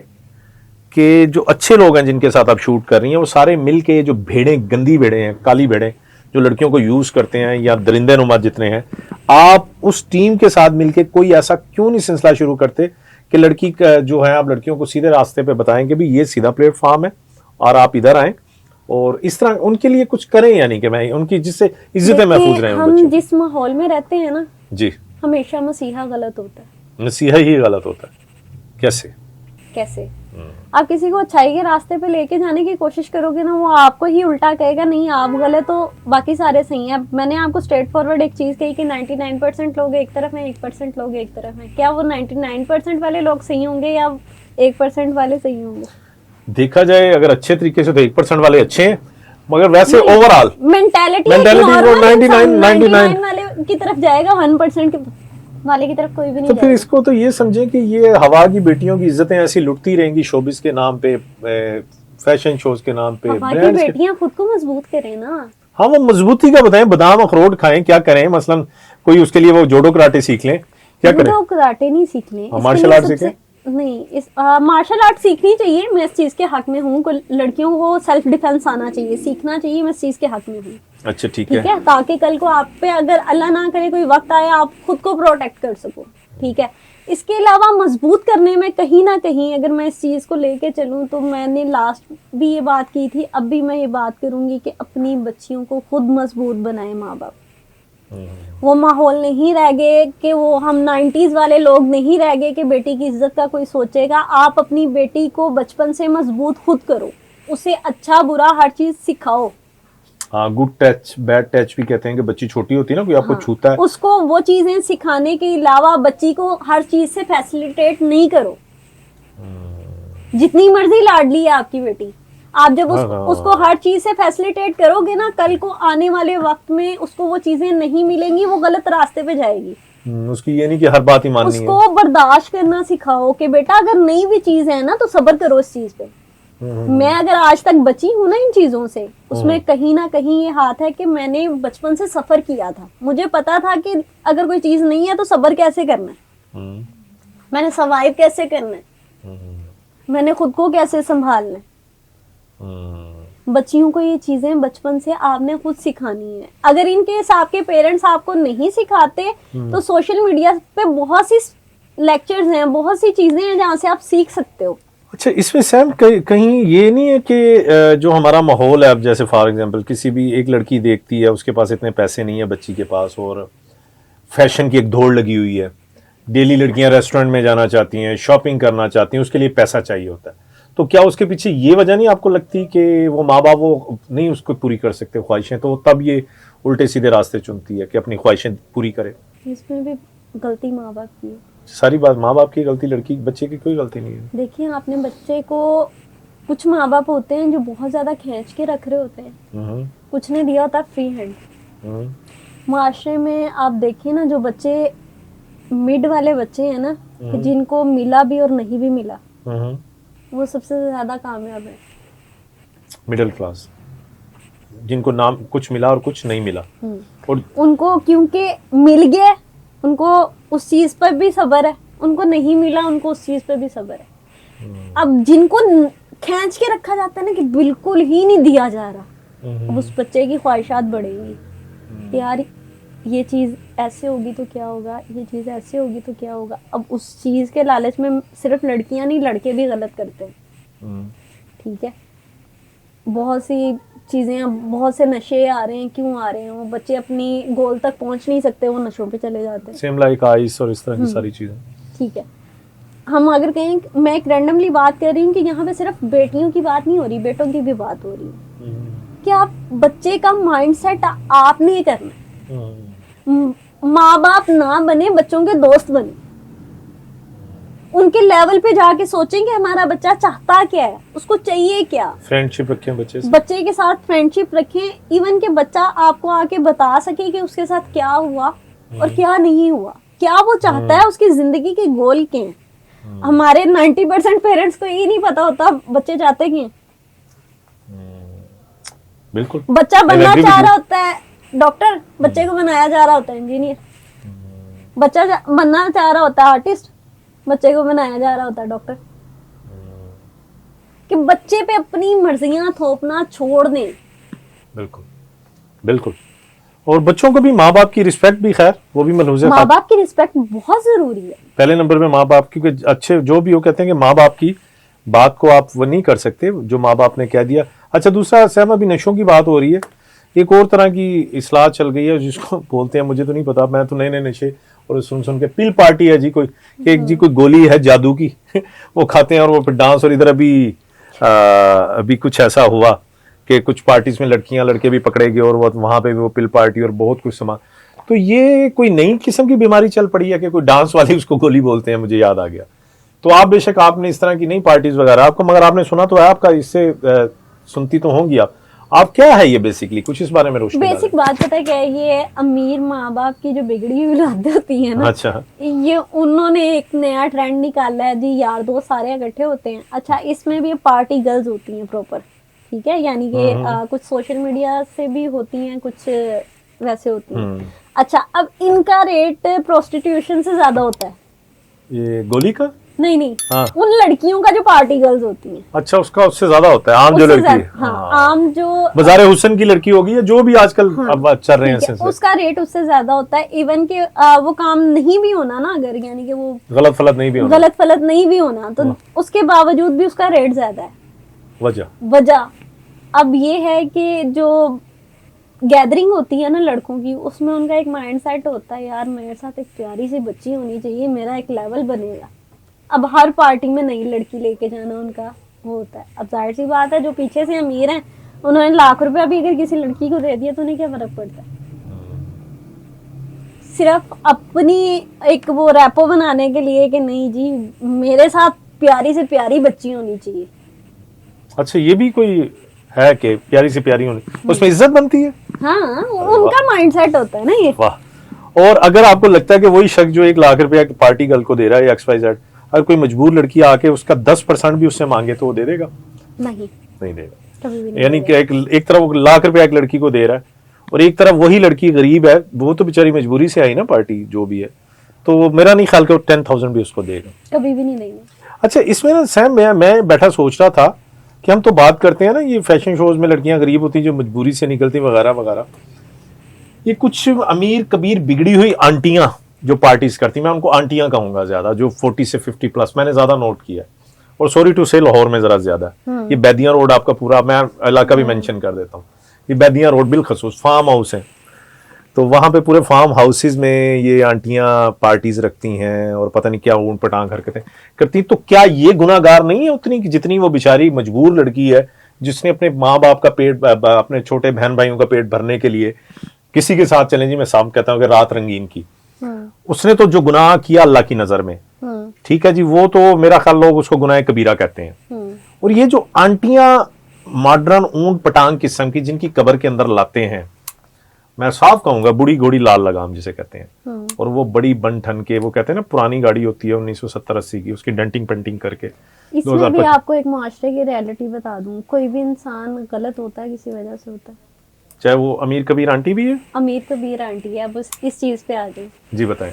S1: कि जो अच्छे लोग हैं जिनके साथ आप शूट कर रही हैं, वो सारे मिल के, जो भेड़ें, गंदी भेड़ें हैं, काली भेड़ें जो लड़कियों को यूज करते हैं, या दरिंदे नुमा जितने हैं, आप उस टीम के साथ मिलके कोई ऐसा क्यों नहीं सिलसिला शुरू करते कि लड़की का जो है, आप लड़कियों को सीधे रास्ते पे बताएं कि भी ये सीधा प्लेटफॉर्म है और आप इधर आए, और इस तरह उनके लिए कुछ करें, यानी कि मैं उनकी जिससे इज्जतें महफूज रहे
S2: हम जिस माहौल में रहते हैं ना
S1: जी,
S2: हमेशा मसीहा गलत होता है।
S1: मसीहा ही गलत होता है? कैसे?
S2: कैसे? आप किसी को अच्छाई के रास्ते पे लेके जाने की कोशिश करोगे ना, वो आपको ही उल्टा कहेगा, नहीं आप गलत हो, बाकी सारे सही हैं। मैंने आपको स्ट्रेट फॉरवर्ड एक चीज कही कि 99% लोग एक तरफ हैं, 1% लोग एक तरफ हैं। क्या वो 99% वाले लोग सही होंगे या 1% वाले सही होंगे?
S1: देखा जाए अगर अच्छे तरीके से तो 1% वाले अच्छे हैं, मगर वैसे ओवरऑल
S2: मेंटालिटी 99 वाले की तरफ जाएगा, 1% वाले की तरफ कोई भी नहीं
S1: तो फिर इसको तो ये समझें कि ये हवा की बेटियों की इज्जतें ऐसी लुटती रहेंगी शोबिस के नाम पे, फैशन शोज के नाम पे,
S2: हवा की बेटियां खुद को मजबूत करें ना।
S1: हाँ, वो मजबूती का बताएं, बादाम अखरोट खाएं, क्या करें? मसलन कोई उसके लिए वो जोडो कराटे सीख लें, क्या करें?
S2: जोडो कराटे नहीं सीखने,
S1: मार्शल आर्ट सीखें?
S2: नहीं, इस मार्शल आर्ट सीखनी चाहिए, मैं इस चीज के हक में हूँ। लड़कियों को सेल्फ डिफेंस आना चाहिए, सीखना चाहिए, मैं इस चीज के हक में हूँ।
S1: अच्छा, ठीक है,
S2: ताकि कल को आप पे अगर अल्लाह ना करे कोई वक्त आए, आप खुद को प्रोटेक्ट कर सको। ठीक है, इसके अलावा मजबूत करने में कहीं ना कहीं अगर मैं इस चीज को लेके चलूं, तो मैंने लास्ट भी ये बात की थी, अब भी मैं ये बात करूंगी कि अपनी बच्चियों को खुद मजबूत बनाए माँ बाप। वो माहौल नहीं रह गए कि वो हम 90s वाले लोग नहीं रह गए कि बेटी की इज्जत का कोई सोचेगा। आप अपनी बेटी को बचपन से मजबूत खुद करो, उसे अच्छा बुरा हर चीज सिखाओ।
S1: हाँ, गुड टच बैड टच भी कहते हैं कि बच्ची छोटी होती है ना, कोई आपको छूता है,
S2: उसको वो चीजें सिखाने के अलावा बच्ची को हर चीज से फैसिलिटेट नहीं करो। जितनी मर्जी लाडली है आपकी बेटी, आप जब उसको हर चीज से फैसिलिटेट करोगे ना, कल को आने वाले वक्त में उसको वो चीजें नहीं मिलेंगी, वो गलत रास्ते पे जाएगी।
S1: उसकी ये नहीं कि हर बात ही माननी है।
S2: उसको बर्दाश्त करना सिखाओ कि बेटा अगर नई भी चीज है ना तो सब्र करो इस चीज पे। मैं अगर आज तक बची हूँ ना इन चीजों से, उसमें कहीं ना कहीं ये हाथ है कि मैंने बचपन से सफर किया था। मुझे पता था कि अगर कोई चीज नहीं है तो सब्र कैसे करना है, मैंने सर्वाइव कैसे करना है, मैंने खुद को कैसे संभालना है। बच्चियों को ये चीजें बचपन से आपने खुद सिखानी है। अगर इनकेस आपके पेरेंट्स आपको नहीं सिखाते तो सोशल मीडिया पे बहुत सी लेक्चर्स हैं, बहुत सी चीजें हैं जहाँ से आप सीख सकते हो।
S1: अच्छा, इसमें सैम कहीं ये नहीं है कि जो हमारा माहौल है, अब जैसे फॉर एग्जांपल किसी भी एक लड़की देखती है, उसके पास इतने पैसे नहीं है बच्ची के पास, और फैशन की एक दौड़ लगी हुई है, डेली लड़कियां रेस्टोरेंट में जाना चाहती हैं, शॉपिंग करना चाहती हैं, उसके लिए पैसा चाहिए होता है, तो क्या उसके पीछे ये वजह नहीं आपको लगती कि वो माँ बाप वो नहीं उसको पूरी कर सकते ख्वाहिशें, तो तब ये उल्टे सीधे रास्ते चुनती है कि अपनी ख्वाहिशें पूरी करे?
S2: इसमें भी गलती माँ बाप की है।
S1: सारी बात माँ बाप की गलती, लड़की बच्चे की कोई गलती नहीं है।
S2: देखिए, आपने बच्चे को, कुछ माँ बाप होते हैं जो बहुत ज्यादा खींच के रख रहे होते हैं, कुछ ने दिया होता फ्री हैंड। माशरे में आप देखिए ना, जो बच्चे मिड वाले बच्चे हैं ना, कि जिनको मिला भी और नहीं भी मिला, वो सबसे ज्यादा कामयाब है।
S1: मिडिल क्लास, जिनको नाम कुछ मिला और कुछ नहीं मिला, और
S2: उनको क्योंकि मिल गया, उनको उस चीज पर भी सब्र है, उनको नहीं मिला उनको उस चीज पर भी सब्र है। अब जिनको खींच के रखा जाता है ना कि बिल्कुल ही नहीं दिया जा रहा, अब उस बच्चे की ख्वाहिशात बढ़ेंगी, यार ये चीज ऐसे होगी तो क्या होगा, ये चीज ऐसे होगी तो क्या होगा। अब उस चीज के लालच में सिर्फ लड़कियां नहीं, लड़के भी गलत करते हैं। ठीक है, बहुत सी चीजें, बहुत से नशे आ रहे हैं, क्यों आ रहे हैं? वो बच्चे अपनी गोल तक पहुंच नहीं सकते, वो नशों पे चले जाते हैं।
S1: सेम लाइक आइस और इस तरह की सारी चीजें।
S2: ठीक है, हम अगर कहें, मैं एक रैंडमली बात कर रही हूँ कि यहाँ पे सिर्फ बेटियों की बात नहीं हो रही, बेटों की भी बात हो रही है कि आप बच्चे का माइंडसेट आपने करना, माँ बाप ना बने, बच्चों के दोस्त बने, उनके लेवल पे जाके सोचेंगे हमारा बच्चा चाहता क्या है, उसको चाहिए क्या,
S1: फ्रेंडशिप रखें बच्चे से,
S2: बच्चे के साथ फ्रेंडशिप रखें, इवन के बच्चा आपको आके बता सके कि उसके साथ क्या हुआ और क्या नहीं हुआ, क्या वो चाहता है, उसकी जिंदगी के गोल क्या हैं। हमारे 90% पेरेंट्स को ये नहीं पता होता बच्चे चाहते क्या हैं।
S1: बिल्कुल,
S2: बच्चा बनना चाह रहा होता है डॉक्टर, बच्चे को बनाया जा रहा होता है इंजीनियर। बच्चा बनना चाह रहा होता है आर्टिस्ट, बच्चे को बनाया जा रहा होता है डॉक्टर। कि बच्चे पे अपनी मर्जियां थोपना छोड़ दें।
S1: बिल्कुल बिल्कुल, और बच्चों को भी माँ बाप की रिस्पेक्ट भी, खैर वो भी मलहूज़ है,
S2: माँ बाप की रिस्पेक्ट बहुत जरूरी है।
S1: पहले नंबर पे माँ बाप, क्योंकि अच्छे जो भी हो कहते हैं कि माँ बाप की बात को आप वो नहीं कर सकते जो माँ बाप ने कह दिया। अच्छा, दूसरा सैम, अभी नशों की बात हो रही है, एक और तरह की इस्लाह चल गई है जिसको बोलते हैं, मुझे तो नहीं पता, मैं तो नए नए नशे और सुन के पिल पार्टी है जी, कोई एक जी कोई गोली है जादू की वो खाते हैं और वो फिर डांस, और इधर अभी कुछ ऐसा हुआ कि कुछ पार्टीज में लड़कियां लड़के भी पकड़े गए और वहां पे भी वो पिल पार्टी और बहुत कुछ सामान। तो ये कोई नई किस्म की बीमारी चल पड़ी है कि कोई डांस वाली उसको गोली बोलते हैं, मुझे याद आ गया। तो आप बेशक आपने इस तरह की नई पार्टीज वगैरह आपको, मगर आपने सुना तो है, आपका इससे सुनती तो होंगी आप क्या है ये बेसिकली, कुछ इस बारे में रोशनी डालें।
S2: बेसिक बात पता है क्या है, ये अमीर माँ बाप की जो बिगड़ी हुई औलादें होती है ना,
S1: अच्छा,
S2: ये उन्होंने एक नया ट्रेंड निकाला है जी, यार दोस्त सारे इकट्ठे होते हैं। अच्छा, इसमें भी पार्टी गर्ल्स होती हैं प्रॉपर, ठीक है, यानी कि कुछ सोशल मीडिया से भी होती हैं, कुछ वैसे होती हैं। अच्छा, अब इनका रेट प्रोस्टिट्यूशन से ज्यादा होता है।
S1: ये गोली का
S2: नहीं
S1: हाँ।
S2: उन लड़कियों का जो पार्टी गर्ल्स होती हैं।
S1: अच्छा, उसका उससे ज्यादा होता है, आम जो लड़की है,
S2: हाँ, आम जो
S1: बाजारे हुसैन की लड़की होगी, जो भी आजकल अब चल रहे हैं सिलसिले,
S2: उसका रेट उससे ज्यादा होता है। इवन के वो काम नहीं भी होना ना, अगर यानी कि वो
S1: गलत फलत नहीं भी होना,
S2: तो उसके बावजूद भी उसका रेट ज्यादा है। वजह अब ये है कि जो गैदरिंग होती है ना लड़कों की, उसमें उनका एक माइंडसेट होता है, यार मेरे साथ एक प्यारी सी बच्ची होनी चाहिए, मेरा एक लेवल बनेगा। अब हर पार्टी में नई लड़की लेके जाना उनका वो होता है। अब जाहिर सी बात है, जो पीछे से अमीर हैं, उन्होंने लाख रुपया भी अगर किसी लड़की को दे दिया तो उन्हें क्या फर्क पड़ता है। सिर्फ अपनी एक वो रैपो बनाने के लिए कि नहीं जी मेरे साथ प्यारी से प्यारी बच्ची होनी चाहिए।
S1: अच्छा, ये भी कोई है कि प्यारी से प्यारी होनी, उसमें इज्जत बनती है।
S2: हाँ, उनका माइंडसेट होता है ना ये।
S1: वाह। और अगर आपको लगता है कि वही शख्स जो 1 लाख रुपया पार्टी गर्ल को दे रहा है XYZ, अगर कोई मजबूर लड़की आके उसका 10% भी उससे मांगे तो वो दे देगा? नहीं देगा। यानी कि एक तरफ 1 लाख रुपया एक लड़की को दे रहा है और एक तरफ वही लड़की गरीब है, वो तो बेचारी मजबूरी से आई ना पार्टी जो भी है, तो मेरा नहीं ख्याल कि 10,000 भी उसको देगा,
S2: कभी भी नहीं देंगे।
S1: अच्छा, इसमें ना सैम मैं बैठा सोच रहा था कि हम तो बात करते हैं ना ये फैशन शोज में लड़कियां गरीब होती जो मजबूरी से निकलती वगैरह वगैरह, ये कुछ अमीर कबीर बिगड़ी हुई आंटियां जो पार्टीज करती, मैं उनको आंटियां कहूंगा ज्यादा, जो 40 से 50 प्लस मैंने ज्यादा नोट किया है। और सॉरी टू से लाहौर में जरा ज्यादा है। ये बैदियां रोड आपका पूरा, मैं इलाका भी मेंशन कर देता हूँ, ये बैदियां रोड बिलखसूस फार्म हाउस है, तो वहां पे पूरे फार्म हाउसेज में ये आंटियां पार्टीज रखती हैं और पता नहीं क्या ऊंट पटांग हरकतें करती। तो क्या ये गुनाहगार नहीं है उतनी कि जितनी वो बेचारी मजबूर लड़की है जिसने अपने माँ बाप का पेट, अपने छोटे बहन भाइयों का पेट भरने के लिए किसी के साथ चलें जी, मैं साफ कहता हूँ कि रात रंगीन की, उसने तो जो गुनाह किया अल्लाह की नजर में, ठीक है जी, वो तो मेरा ख्याल लोग उसको गुनाह कबीरा कहते हैं। और ये जो आंटियां मॉडर्न ऊंट पटांग किस्म की जिनकी कब्र के अंदर लाते हैं, मैं साफ कहूंगा बुढ़ी घोड़ी लाल लगाम जिसे कहते हैं, और वो बड़ी बन ठन के, वो कहते हैं ना पुरानी गाड़ी होती है 1970-80 की, उसकी डेंटिंग पेंटिंग करके।
S2: इसमें भी आपको एक माशरे की रियलिटी बता दूं, कोई भी इंसान गलत होता है किसी वजह से होता है,
S1: चाहे वो अमीर कबीर आंटी भी है।
S2: अमीर कबीर आंटी है, अब इस चीज पे आ गई
S1: जी बताएं।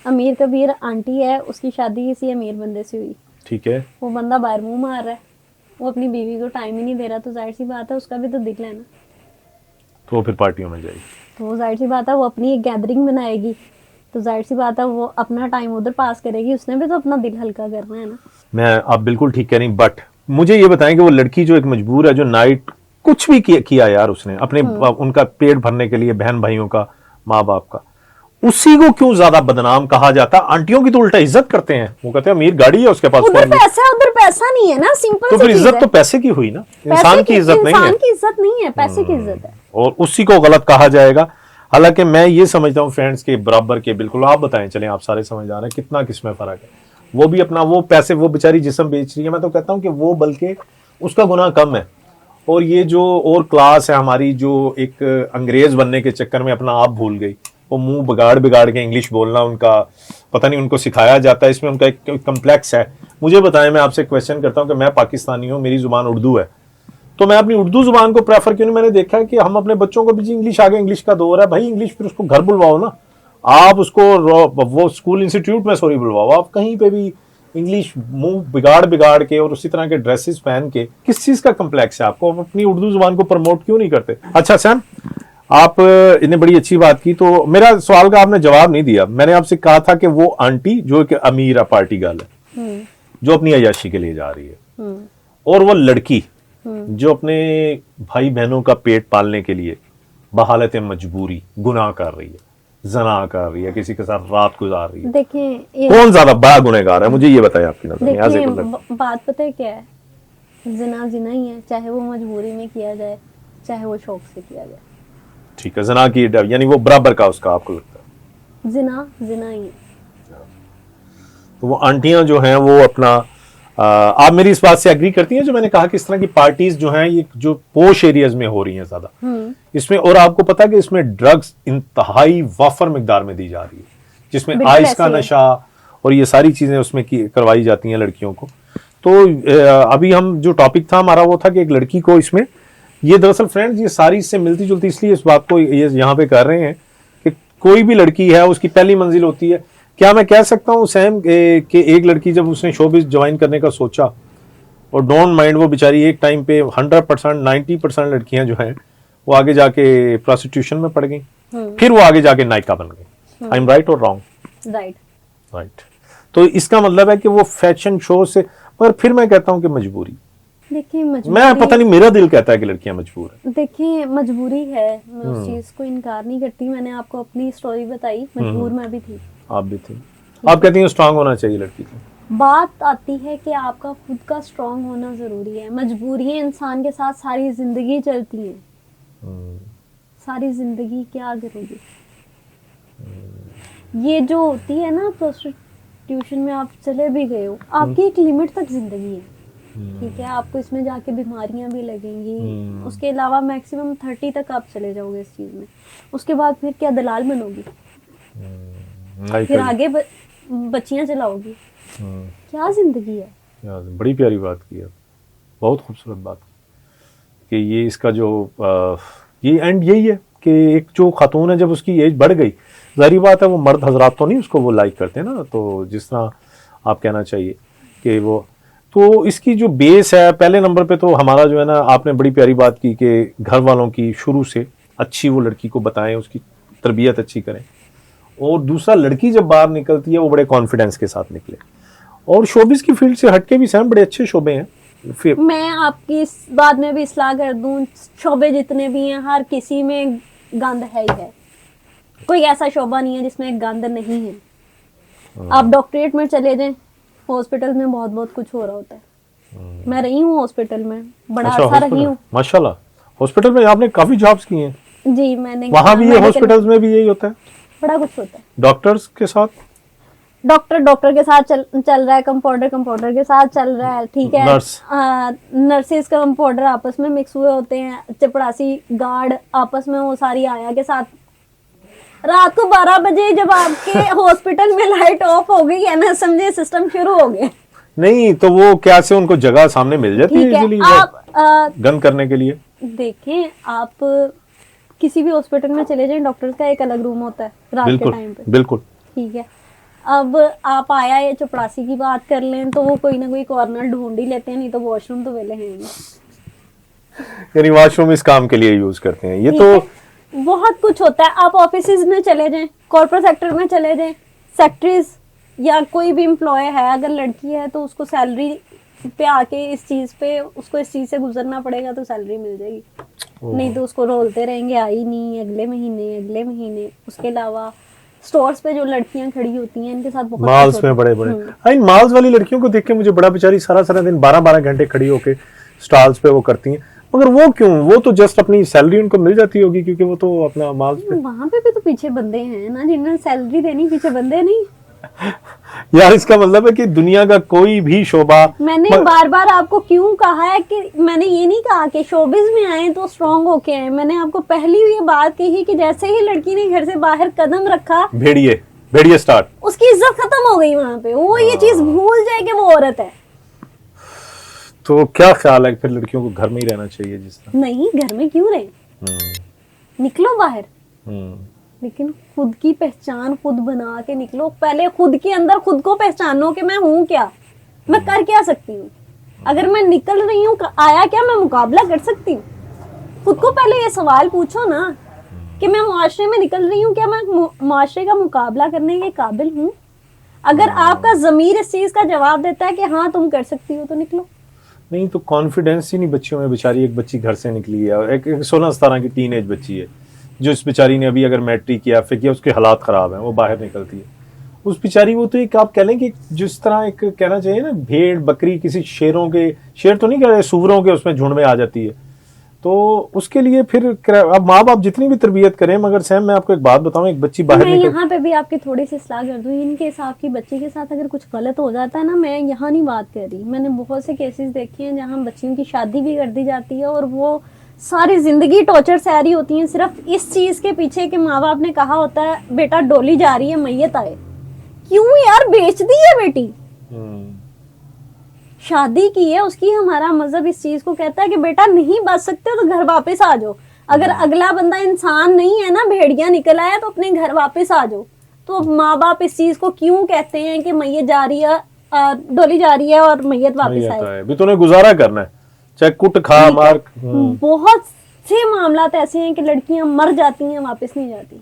S2: अमीर कबीर आंटी है, उसकी शादी किसी अमीर बंदे से हुई,
S1: ठीक है,
S2: वो बंदा बाहर मुंह मार रहा है, वो अपनी बीवी को टाइम ही नहीं दे रहा, तो जाहिर सी बात है उसका भी तो दिल है ना,
S1: तो फिर पार्टियों में जाएगी,
S2: तो जाहिर सी बात है वो अपनी एक गैदरिंग बनाएगी, तो जाहिर सी बात है वो अपना टाइम उधर पास करेगी, उसने भी तो अपना दिल हल्का करना है ना।
S1: मैं आप बिल्कुल ठीक कह रही, बट मुझे ये बताएं कि वो लड़की जो एक मजबूर है, जो नाइट कुछ भी किया यार उसने अपने उनका पेट भरने के लिए, बहन भाइयों का, माँ बाप का, उसी को क्यों ज्यादा बदनाम कहा जाता? आंटियों की तो उल्टा इज्जत करते हैं, वो कहते हैं अमीर गाड़ी है उसके पास,
S2: उधर पैसा नहीं है ना, सिंपल
S1: तो फिर इज्जत तो पैसे की हुई ना, इंसान की इज्जत नहीं है,
S2: इंसान की इज्जत नहीं है, पैसे की इज्जत है,
S1: और उसी को गलत कहा जाएगा। हालांकि मैं ये समझता हूँ फ्रेंड्स के बराबर के, बिल्कुल आप बताएं, चलें आप सारे समझदार हैं, कितना किसमें फर्क है। वो भी अपना वो पैसे, वो बेचारी जिस्म बेच रही है, मैं तो कहता हूँ कि वो बल्कि उसका गुनाह कम है। और ये जो और क्लास है हमारी, जो एक अंग्रेज बनने के चक्कर में अपना आप भूल गई, वो मुंह बिगाड़ बिगाड़ के इंग्लिश बोलना उनका पता नहीं उनको सिखाया जाता है, इसमें उनका एक कम्प्लेक्स है। मुझे बताएं, मैं आपसे क्वेश्चन करता हूं कि मैं पाकिस्तानी हूं, मेरी जुबान उर्दू है, तो मैं अपनी उर्दू जुबान को प्रेफर क्यों नहीं? मैंने देखा है कि हम अपने बच्चों को भी, जी इंग्लिश आगे, इंग्लिश का दौर है भाई, इंग्लिश फिर उसको घर बुलवाओ ना, आप उसको वो स्कूल इंस्टीट्यूट में सॉरी बुलवाओ, आप कहीं पे भी इंग्लिश मुंह बिगाड़ बिगाड़ के और उसी तरह के ड्रेसेस पहन के, किस चीज का कम्प्लेक्स है आपको? अपनी उर्दू जुबान को प्रमोट क्यों नहीं करते? अच्छा सैम, आप इन्हें बड़ी अच्छी बात की, तो मेरा सवाल का आपने जवाब नहीं दिया। मैंने आपसे कहा था कि वो आंटी जो एक अमीर पार्टी गर्ल है, जो अपनी अय्याशी के लिए जा रही है, और वो लड़की जो अपने भाई बहनों का पेट पालने के लिए बहालत मजबूरी गुनाह कर रही है, जना कर रही है, किसी के साथ रात गुजार रही है,
S2: देखिए
S1: कौन ज्यादा बड़ा गुनहगार है? मुझे ये बताएं आपकी नजर में।
S2: देखिए बात पता है क्या है, जिना जिना ही है, चाहे वो मजबूरी में किया जाए, चाहे वो शौक से किया जाए।
S1: ठीक है, जना की यानी वो बराबर का उसका आपको लगता है?
S2: जिना जिना ही है।
S1: तो वो आंटियां जो हैं वो अपना आप मेरी इस बात से एग्री करती हैं जो मैंने कहा कि इस तरह की पार्टीज जो हैं ये जो पोश एरियाज में हो रही हैं ज्यादा, इसमें, और आपको पता है कि इसमें ड्रग्स इंतहाई वाफर मिकदार में दी जा रही है, जिसमें आइस का नशा और ये सारी चीजें उसमें करवाई जाती हैं लड़कियों को। तो अभी हम जो टॉपिक था हमारा वो था कि एक लड़की को इसमें, ये दरअसल फ्रेंड्स ये सारी इससे मिलती जुलती इसलिए इस बात को ये यहाँ पे कर रहे हैं कि कोई भी लड़की है उसकी पहली मंजिल होती है। क्या मैं कह सकता हूँ सैम कि एक लड़की जब उसने शोबिज़ ज्वाइन करने का सोचा, और डोंट माइंड, वो बेचारी एक टाइम पे 100% 90% लड़कियां जो हैं वो आगे जाके प्रोस्टिट्यूशन में पड़ गई, फिर वो आगे जाके नायिका बन गई। आई एम राइट और रॉन्ग?
S2: Right
S1: right. तो इसका मतलब है कि वो फैशन शो से, पर फिर मैं कहता हूँ कि मजबूरी,
S2: देखिए
S1: मैं पता नहीं मेरा दिल कहता है कि लड़कियां मजबूर हैं।
S2: देखिए मजबूरी है, मैं उस चीज को इनकार नहीं करती, मैंने आपको अपनी स्टोरी बताई, मजबूर मैं भी थी,
S1: आप भी थे। आप कहती हैं स्ट्रांग होना चाहिए लड़की को।
S2: बात आती है कि आपका खुद का स्ट्रांग होना जरूरी है। मजबूरियां इंसान के साथ सारी जिंदगी चलती हैं, सारी जिंदगी क्या करोगे। ये जो होती है ना प्रोस्टिट्यूशन में, आप चले भी गए हो, आपकी एक लिमिट तक जिंदगी है, ठीक है, आपको इसमें जाके बीमारियां भी लगेंगी, उसके अलावा मैक्सिमम 30 तक आप चले जाओगे इस चीज में, उसके बाद फिर क्या दलाल बनोगी, फिर आगे बच्चियां चलाओगी, क्या जिंदगी है।
S1: बड़ी प्यारी बात की है, बहुत खूबसूरत बात कि ये इसका जो ये एंड यही है कि एक जो खातून है जब उसकी एज बढ़ गई, जाहिर बात है वो मर्द हजरात तो नहीं उसको वो लाइक करते ना, तो जिस तरह आप कहना चाहिए कि वो, तो इसकी जो बेस है, पहले नंबर पे तो हमारा जो है ना, आपने बड़ी प्यारी बात की कि घर वालों की शुरू से अच्छी वो लड़की को बताएं, उसकी तरबियत अच्छी करें। और दूसरा, लड़की जब बाहर निकलती है वो बड़े कॉन्फिडेंस के साथ निकले। और शोबिस की फील्ड से हटके भी सैम बड़े अच्छे शोबे हैं। फिर
S2: मैं आपकी इस बात में भी इस्लाह कर दूं, शोबे जितने भी हैं हर किसी में गंद है ही है। कोई ऐसा शोबा नहीं है जिसमें गंद नहीं है। आप डॉक्टरेट में चले जाएं, हॉस्पिटल में बहुत बहुत कुछ हो रहा होता है। मैं रही हूँ हॉस्पिटल में, बड़ा
S1: अच्छा,
S2: अच्छा रही हूँ।
S1: माशाल्लाह। हॉस्पिटल में आपने काफी जॉब्स की हैं।
S2: जी मैंने
S1: वहां भी ये
S2: medical-
S1: हॉस्पिटल्स में भी यही होता है,
S2: बड़ा कुछ होता है।
S1: डॉक्टर्स के साथ?
S2: डॉक्टर के साथ चल रहा है, कंपाउंडर के साथ चल रहा है, ठीक है।
S1: नर्स,
S2: नर्सेस कंपाउंडर आपस में मिक्स हुए होते हैं, चपड़ासी गार्ड आपस में, वो सारी आया के साथ। रात को 12 बजे जब आपके हॉस्पिटल में लाइट ऑफ हो गई है ना, समझे सिस्टम शुरू हो गए।
S1: नहीं तो वो क्या से उनको जगह सामने मिल जाती है
S2: ठीक है,
S1: इजीली
S2: आप
S1: गन करने के लिए?
S2: देखें, आप किसी भी हॉस्पिटल में चले जाएं, डॉक्टर्स का एक अलग रूम होता है रात के टाइम
S1: बिल्कुल
S2: पे,
S1: बिल्कुल।
S2: ठीक है। अब आप आया ये चपड़ासी की बात कर लें तो वो कोई ना कोई कॉर्नर ढूंढ ही लेते हैं, नहीं तो वॉशरूम तो वेले हैं नहीं।
S1: यानी वॉशरूम इस काम के लिए यूज करते हैं ये
S2: ठीक
S1: तो।
S2: है, बहुत कुछ होता है। आप ऑफिसेज में चले जाएं, कॉर्पोरेट सेक्टर में चले जाएं, सेक्टरीज या कोई भी एम्प्लॉय है, अगर लड़की है तो उसको सैलरी पे आके इस चीज पे उसको इस चीज से गुजरना पड़ेगा तो सैलरी मिल जाएगी, नहीं तो उसको रोलते रहेंगे, आई नहीं, अगले महीने। उसके अलावा स्टोर्स पे जो लड़कियां खड़ी होती हैं, इनके साथ बहुत
S1: माल्स
S2: कुछ
S1: में
S2: होता है।
S1: बड़े इन माल्स वाली लड़कियों को देख के मुझे बड़ा, बेचारी सारा सारा दिन 12-12 घंटे खड़ी होके स्टॉल्स पे वो करती हैं, मगर वो क्यों? वो तो जस्ट अपनी सैलरी उनको मिल जाती होगी, क्योंकि वो तो अपना माल्स पे।
S2: वहां पे भी तो पीछे बंदे हैं ना जिन्होंने सैलरी देनी, पीछे बंदे नहीं।
S1: यार इसका मतलब है कि दुनिया का कोई भी शोबा,
S2: मैंने बार बार आपको क्यों कहा है कि मैंने ये नहीं कहा कि शोबिज में आए तो स्ट्रांग होके आए। मैंने आपको पहली ये बात कही कि जैसे ही लड़की ने घर से बाहर कदम रखा,
S1: भेड़िए स्टार्ट,
S2: उसकी इज्जत खत्म हो गई वहां पे। वो ये चीज भूल जाए कि वो औरत है।
S1: तो क्या ख्याल है, फिर लड़कियों को घर में ही रहना चाहिए जिस तरह?
S2: नहीं, घर में क्यों रहे, निकलो बाहर, लेकिन खुद की पहचान खुद बना के निकलो। पहले खुद के अंदर खुद को पहचानो कि मैं हूँ क्या, मैं कर क्या सकती हूँ। अगर मैं निकल रही हूँ, आया क्या, मैं मुकाबला कर सकती हूँ। खुद को पहले ये सवाल पूछो ना कि मैं मुआशरे में निकल रही हूँ, क्या मैं मुआशरे का मुकाबला करने के काबिल हूँ। अगर आपका ज़मीर इस चीज का जवाब देता है कि हाँ तुम कर सकती हो, तो निकलो।
S1: नहीं तो कॉन्फिडेंस ही नहीं बच्चियों में। बेचारी एक बच्ची घर से निकली है, और एक 16-17 की टीनेज बच्ची है, जो इस बेचारी ने अभी अगर मैट्रिक किया फिर किया, उसके हालात खराब हैं, वो बाहर निकलती है। उस बेचारी, वो तो एक आप कह लें कि जिस तरह एक कहना चाहिए ना, भेड़ बकरी किसी शेरों के, शेर तो नहीं कह रहे, सूअरों के उसमें झुंड में आ जाती है। तो उसके लिए फिर अब माँ बाप जितनी भी तरबियत करें, मगर सैम मैं आपको एक बात बताऊं, एक बच्ची बाहर
S2: मैं यहाँ पे भी आपकी थोड़ी सी सलाह कर दूं, इनके साथ की बच्ची के साथ अगर कुछ गलत हो जाता है ना, मैं यहाँ नहीं बात कर रही, मैंने बहुत से केसेस देखे हैं जहाँ बच्चियों की शादी भी कर दी जाती है और वो सारी जिंदगी टॉर्चर सह रही होती हैं सिर्फ इस चीज के पीछे कि माँ बाप ने कहा होता है बेटा डोली जा रही है, मैयत आए। क्यों यार, बेच दी है बेटी, शादी की है उसकी। हमारा मजहब इस चीज को कहता है कि बेटा नहीं बच सकते हो तो घर वापस आ जाओ। अगर अगला बंदा इंसान नहीं है ना, भेड़िया निकल आया, तो अपने घर वापस आ जाओ। तो माँ बाप इस चीज को क्यों कहते हैं कि मैयत जा रही है, डोली जा रही है और मैयत वापस आए।
S1: भी तूने गुजारा करना है, चाहे कुट खा मार।
S2: बहुत से मामला ऐसे हैं कि लड़कियां मर जाती हैं, वापस नहीं जाती।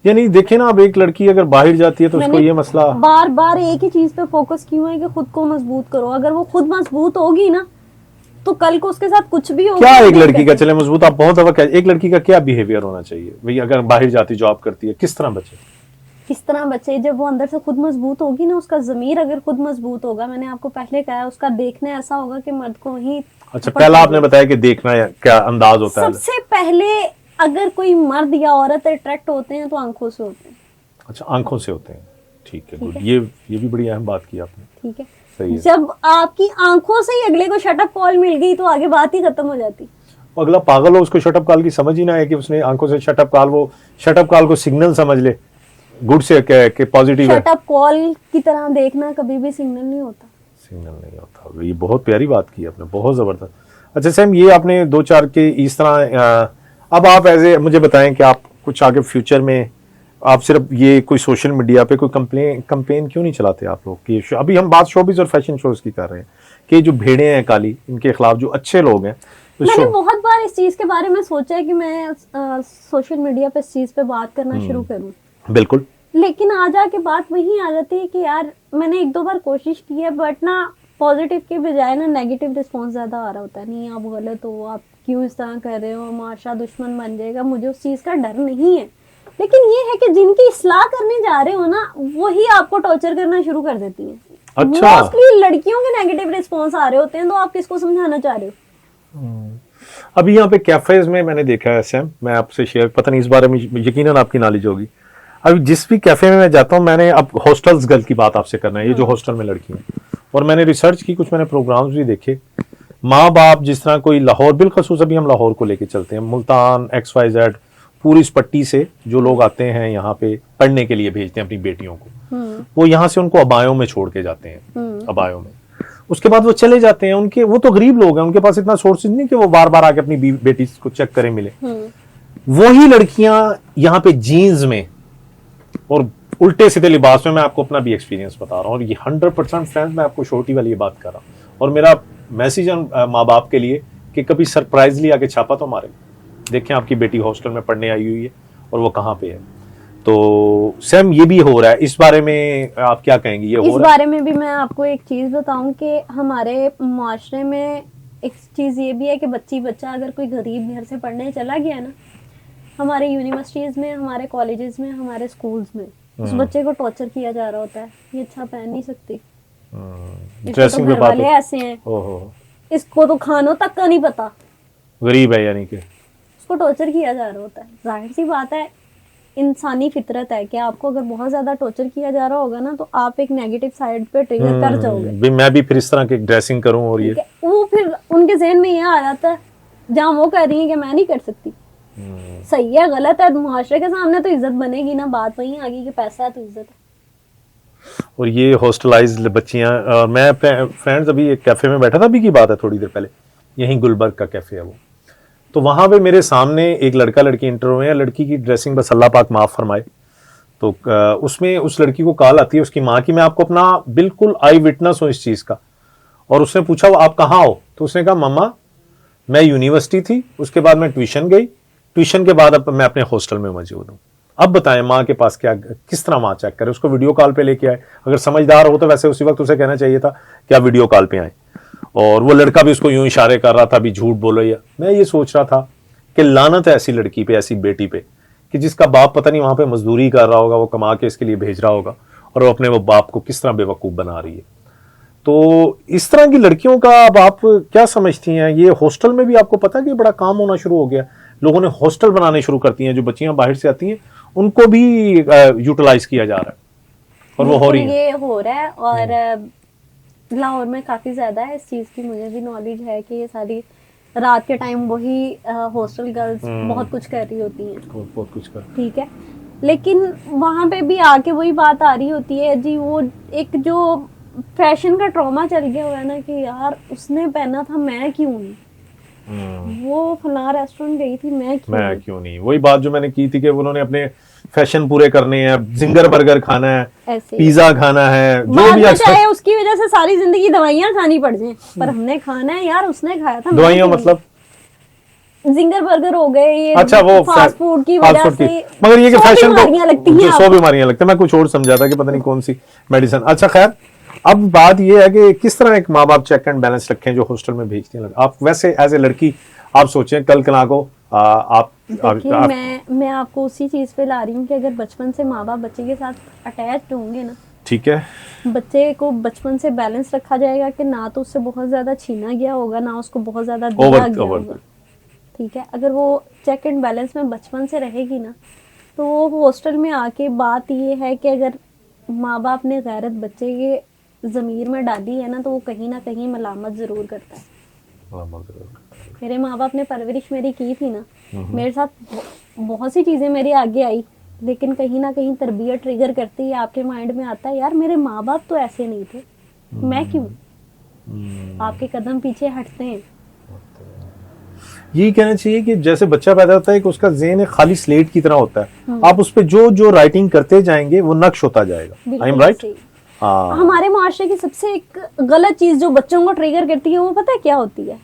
S1: यानी देखे ना, अब एक लड़की अगर बाहर जाती है तो उसको ये मसला,
S2: बार बार एक ही चीज पे फोकस क्यों है कि खुद को मजबूत करो। अगर वो खुद मजबूत होगी ना, तो कल को उसके साथ कुछ भी होगा।
S1: क्या एक लड़की का, चले मजबूत, आप बहुत दफा एक लड़की का क्या बिहेवियर होना चाहिए भाई, अगर बाहर जाती जॉब करती है, किस तरह बचे?
S2: किस तरह बचे? जब वो अंदर से खुद मजबूत होगी ना, उसका जमीर अगर खुद मजबूत होगा, मैंने आपको पहले कहा, उसका देखना ऐसा होगा कि मर्द को ही।
S1: अच्छा, पहला आपने बताया कि देखना क्या अंदाज होता है।
S2: सबसे पहले अगर कोई मर्द या औरत अट्रैक्ट होते हैं तो आंखों से होते हैं।
S1: अच्छा, आंखों से होते हैं, ठीक है, गुड। ये भी बड़ी अहम बात की आपने,
S2: ठीक है,
S1: सही है।
S2: जब आपकी आंखों से ही अगले को शटअप कॉल मिल गई तो आगे बात ही खत्म हो जाती।
S1: अगला पागल हो, उसको शटअप कॉल की समझ ही ना है कि उसने आंखों से शटअप कॉल, वो शटअप कॉल को सिग्नल समझ ले, गुड से के पॉजिटिव है।
S2: शटअप कॉल की तरह देखना कभी भी सिग्नल नहीं होता,
S1: सिग्नल नहीं होता। ये बहुत प्यारी बात की आपने, बहुत जबरदस्त। अच्छा सैम, ये आपने 2-4 के इस तरह, अब आप मुझे बताएं कि आप कुछ आगे फ्यूचर में आप सिर्फ ये कोई सोशल मीडिया पे कोई कंपेन क्यों नहीं चलाते आप लोग कि अभी हम बात शोबिज और फैशन शोज की कर रहे हैं कि जो भेड़े हैं काली, इनके खिलाफ जो अच्छे लोग हैं तो
S2: मैंने बहुत बार इस चीज के बारे में सोचा है कि मैं सोशल मीडिया पे इस चीज पे बात करना शुरू करूं,
S1: बिल्कुल,
S2: लेकिन आ जाके बात वही आ जाती है कि यार मैंने एक दो बार कोशिश की है, बट ना पॉजिटिव के बजाय ना नेगेटिव रिस्पॉन्स ज्यादा आ रहा होता है। नहीं आप गलत हो, आप क्यों इस तरह कर रहे हो, माशा दुश्मन बन जाएगा। मुझे उस चीज का डर नहीं है, लेकिन ये है कि जिनकी इस्लाह करने जा रहे हो ना, वही आपको टॉर्चर करना शुरू कर देती है।
S1: अच्छा,
S2: मोस्टली लड़कियों के नेगेटिव रिस्पॉन्स आ रहे होते हैं, तो आप किसको समझाना चाह रहे हो?
S1: अभी यहाँ पे कैफेज में मैंने देखा है सैम, मैं आपसे शेयर, पता नहीं इस बारे में यकीनन आपकी नॉलेज होगी। अभी जिस भी कैफे में मैं जाता हूँ, मैंने अब हॉस्टल्स गर्ल की बात आपसे करना है, ये जो हॉस्टल में लड़की हैं, और मैंने रिसर्च की, कुछ मैंने प्रोग्राम्स भी देखे। माँ बाप जिस तरह कोई लाहौर, बिलखसूस अभी हम लाहौर को लेके चलते हैं, मुल्तान XYZ पूरी इस पट्टी से जो लोग आते हैं यहाँ पे पढ़ने के लिए भेजते हैं अपनी बेटियों को, वो यहाँ से उनको अबायों में छोड़ के जाते हैं, अबायों में। उसके बाद वो चले जाते हैं, उनके वो तो गरीब लोग हैं, उनके पास इतना सोर्सेज नहीं कि वो बार बार आके अपनी बेटी को चेक करें मिले। वही लड़कियां यहाँ पे जीन्स में और उल्टे सीधे लिबास में, मैं आपको अपना भी एक्सपीरियंस बता रहा हूँ, और ये 100% फ्रेंड्स, मैं आपको छोटी वाली ये बात कर रहा हूँ। और मेरा मैसेज माँ बाप के लिए कि कभी सरप्राइजली आके छापा तो मारे, देखें आपकी बेटी हॉस्टल में पढ़ने आई हुई है और वो कहाँ पे है। तो सैम ये भी हो रहा है, इस बारे में आप क्या कहेंगे? ये हो
S2: इस
S1: रहा
S2: बारे में भी मैं आपको एक चीज बताऊं कि हमारे माशरे में एक चीज ये भी है कि बच्चा अगर कोई गरीब घर से पढ़ने चला गया ना, हमारे यूनिवर्सिटीज में, हमारे कॉलेजेस में, हमारे स्कूल्स में उस बच्चे को टॉर्चर किया जा रहा होता है। ये अच्छा पहन नहीं सकती, इसको तो घर वाले ऐसे हैं, इसको तो खानों तक का नहीं पता,
S1: गरीब है यानी कि,
S2: उसको टॉर्चर किया जा रहा होता है। जाहिर सी बात है, इंसानी फितरत है कि आपको अगर बहुत ज्यादा टॉर्चर किया जा रहा होगा ना, तो आप एक नेगेटिव साइड पे ट्रिगर कर जाओगे।
S1: मैं भी फिर इस तरह की ड्रेसिंग करूं, और ये
S2: वो फिर उनके ज़हन में ये आ जाता है, जहाँ वो कह रही है कि मैं नहीं कर सकती। सही है गलत है, मुआशरे के सामने तो इज्जत बनेगी ना, बात वही आ गई कि पैसा है तो इज्जत है।
S1: और ये हॉस्टलाइज्ड बच्चियां, मैं अपने फ्रेंड्स, अभी एक कैफे में बैठा था, अभी की बात है थोड़ी देर पहले, यहीं गुलबर्ग का कैफे है वो, तो वहां पे मेरे सामने एक लड़का लड़की इंटर हुए हैं। लड़की की ड्रेसिंग बस अल्लाह पाक माफ फरमाए, तो उसमें उस लड़की को कॉल आती है उसकी माँ की, मैं आपको अपना बिल्कुल आई विटनेस हूं इस चीज का। और उसने पूछा आप कहाँ हो, तो उसने कहा मम्मा मैं यूनिवर्सिटी थी, उसके बाद मैं ट्यूशन गई, ट्यूशन के बाद अब मैं अपने हॉस्टल में मौजूद हूँ। अब बताएं माँ के पास क्या, किस तरह माँ चेक करे, उसको वीडियो कॉल पे लेके आए। अगर समझदार हो तो वैसे उसी वक्त उसे कहना चाहिए था कि आप वीडियो कॉल पे आए। और वो लड़का भी उसको यूं इशारे कर रहा था, भी झूठ बोलो। या मैं ये सोच रहा था कि लानत है ऐसी लड़की पे, ऐसी बेटी पे, कि जिसका बाप पता नहीं वहां पे मजदूरी कर रहा होगा, वो कमा के इसके लिए भेज रहा होगा, और वो अपने वो बाप को किस तरह बेवकूफ बना रही है। तो इस तरह की लड़कियों का अब आप क्या समझती हैं? ये हॉस्टल में भी आपको पता है कि बड़ा काम होना शुरू हो गया, लोगों ने हॉस्टल बनाने शुरू करती हैं, जो बच्चियां बाहर से आती हैं उनको भी यूटिलाइज किया जा रहा है, और वो हो रही है।
S2: ये हो रहा है, और लाहौर में काफी ज्यादा है इस चीज की, मुझे भी नॉलेज है कि ये सारी रात के टाइम वही हॉस्टल गर्ल्स बहुत कुछ कर रही होती हैं,
S1: बहुत कुछ कर,
S2: ठीक है। लेकिन वहां पे भी आके वही बात आ रही होती है जी, वो एक जो फैशन का ट्रॉमा चल गया हुआ है ना, कि यार उसने पहना था मैं क्यों नहीं, वो फला रेस्टोरेंट गई थी मैं क्यों नहीं।
S1: वही बात जो मैंने की थी कि उन्होंने अपने फैशन पूरे करने हैं, जिंगर बर्गर खाना है, पिज्जा खाना है, जो भी
S2: चाहे उसकी वजह से सारी जिंदगी दवाइयां खानी पड़ जाए, पर हमने खाना है यार, उसने खाया था।
S1: दवाइयां मतलब
S2: जिंगर बर्गर हो गए, ये
S1: अच्छा वो
S2: फास्ट फूड की वजह से,
S1: मगर ये कि फैशन
S2: बीमारियां लगती हैं,
S1: 100 बीमारियां लगती हैं। मैं कुछ और समझा था कि पता नहीं कौन सी मेडिसिन। अच्छा खैर, अब बात ये है कि किस तरह एक माँ बाप चेक एंड बैलेंस रखें जो हॉस्टल में भेजते हैं। आप वैसे एज ए लड़की आप सोचें, कल कला को
S2: मैं आपको उसी चीज पे ला रही हूँ कि अगर बचपन से माँ बाप बच्चे के साथ अटैच होंगे ना, ठीक है, बच्चे को बचपन से बैलेंस रखा जाएगा कि ना तो उससे बहुत ज्यादा छीना गया होगा, ना उसको बहुत ज्यादा दिया गया होगा, ठीक है। अगर वो चेक एंड बैलेंस में बचपन से रहेगी ना, तो वो हॉस्टल में आके, बात ये है कि अगर माँ बाप ने गैरत बच्चे के ज़मीर में डाली है ना, तो वो कहीं ना कहीं मलामत जरूर करता है। मेरे माँ बाप ने परवरिश मेरी की थी ना, मेरे साथ बहुत सी चीजें मेरे आगे आई, लेकिन कहीं ना कहीं तरबियत ट्रिगर करती है, आपके माइंड में आता है यार मेरे माँ बाप तो ऐसे नहीं थे, मैं क्यों, आपके कदम पीछे हटते हैं।
S1: यही कहना चाहिए कि जैसे बच्चा पैदा होता है कि उसका ज़हन एक खाली स्लेट की तरह होता है, आप उस पे जो जो राइटिंग करते जाएंगे वो नक्श होता जाएगा। I am right? हाँ।
S2: हमारे माशरे की सबसे एक गलत चीज जो बच्चों को ट्रिगर करती है वो पता है क्या होती है?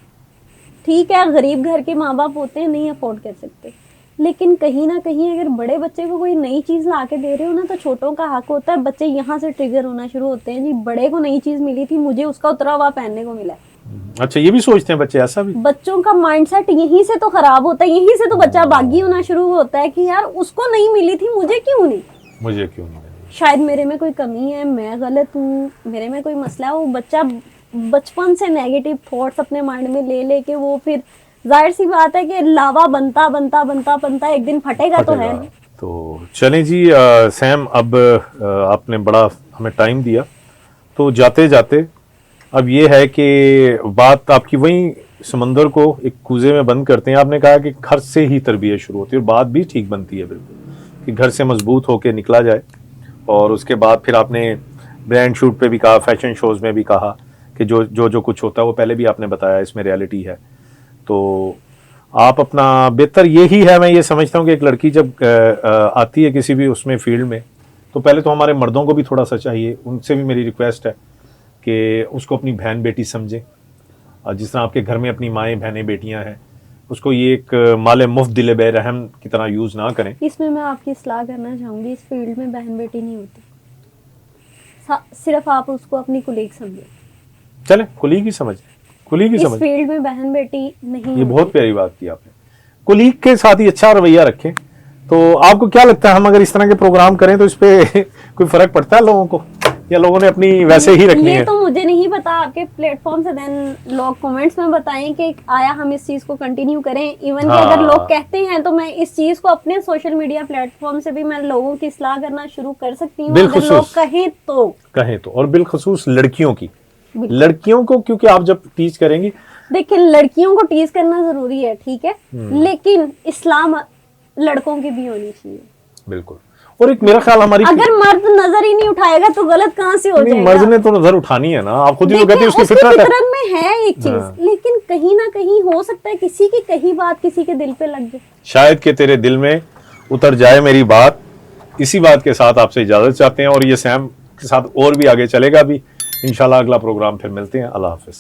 S2: ठीक है, गरीब घर के माँ बाप होते हैं, नहीं अफोर्ड कर सकते, लेकिन कहीं ना कहीं अगर बड़े बच्चे को कोई नई चीज ला के दे रहे हो ना, तो छोटों का हक होता है। बच्चे यहाँ से ट्रिगर होना शुरू होते हैं, जी बड़े को नई चीज मिली थी, मुझे उसका उतरा हुआ पहनने को मिला।
S1: अच्छा, ये भी सोचते हैं बच्चे, ऐसा भी?
S2: बच्चों का माइंडसेट यहीं से तो खराब होता है, यहीं से तो बच्चा बागी होना शुरू होता है कि यार उसको नहीं मिली थी, मुझे क्यों नहीं मिली? शायद मेरे में कोई कमी है, मैं गलत हूँ, मेरे में कोई मसला है। वो बच्चा बचपन से नेगेटिव थॉट्स अपने माइंड में ले लेके वो फिर जाहिर सी बात है कि लावा बनता बनता बनता बनता एक दिन फटेगा तो है।
S1: तो चलें जी सैम, अब आपने बड़ा हमें टाइम दिया, तो जाते जाते अब ये है कि बात आपकी वही समंदर को एक कूजे में बंद करते हैं। आपने कहा कि घर से ही तरबियत शुरू होती है, और बात भी ठीक बनती है बिल्कुल, कि घर से मजबूत होकर निकला जाए। और उसके बाद फिर आपने ब्रांड शूट पे भी कहा, फैशन शोज में भी कहा कि जो जो जो कुछ होता है वो पहले भी आपने बताया, इसमें रियलिटी है। तो आप अपना बेहतर यही है, मैं ये समझता हूँ कि एक लड़की जब आती है किसी भी उसमें फील्ड में, तो पहले तो हमारे मर्दों को भी थोड़ा सा चाहिए, उनसे भी मेरी रिक्वेस्ट है कि उसको अपनी बहन बेटी समझें, और जिस तरह आपके घर में अपनी माएँ बहनें बेटियां हैं, उसको ये एक माले मुफ्त दिले बेरहम की तरह यूज ना करें।
S2: इसमें मैं आपकी सलाह करना चाहूंगी, इस फील्ड में बहन बेटी नहीं होती, सिर्फ आप उसको अपनी कुलीग समझे।
S1: चले, कुलीग ही समझ, कुलीग ही समझ।
S2: इस फील्ड में बहन बेटी नहीं,
S1: ये बहुत प्यारी बात की आपने। कुलीग के साथ ही अच्छा रवैया रखें। तो आपको क्या लगता है, हम अगर इस तरह के प्रोग्राम करें तो इस पे कोई फर्क पड़ता है लोगों को, या लोगों ने अपनी वैसे ही रखनी है?
S2: ये तो मुझे नहीं पता, आपके प्लेटफॉर्म से देन लोग कमेंट्स में बताएं कि आया हम इस चीज को कंटिन्यू करें। इवन कि अगर लोग कहते हैं तो मैं इस चीज को अपने सोशल मीडिया प्लेटफॉर्म से भी मैं लोगों की सलाह करना शुरू कर सकती हूँ, अगर लोग कहें तो।
S1: और बिलखसूस लड़कियों की, लड़कियों को, क्योंकि आप जब टीच करेंगी,
S2: देखिए लड़कियों को टीच करना जरूरी है, ठीक है, लेकिन इस्लाम लड़कों की भी होनी चाहिए।
S1: बिल्कुल। और एक मेरा ख्याल हमारी,
S2: अगर मर्द नजर ही नहीं उठाएगा तो गलत कहाँ से हो जाएगा?
S1: मर्द ने तो नजर उठानी है ना, आप खुद ही तो कहते हैं उसकी फितरत
S2: में है एक चीज, लेकिन कहीं ना कहीं हो सकता है किसी की कही बात किसी के दिल पे लग जाए, शायद
S1: कि तेरे दिल में उतर जाए मेरी बात। इसी बात के साथ आपसे इजाजत चाहते हैं, और ये सैम के साथ और भी आगे चलेगा भी इंशाल्लाह। अगला प्रोग्राम फिर मिलते हैं। अल्लाह हाफिज।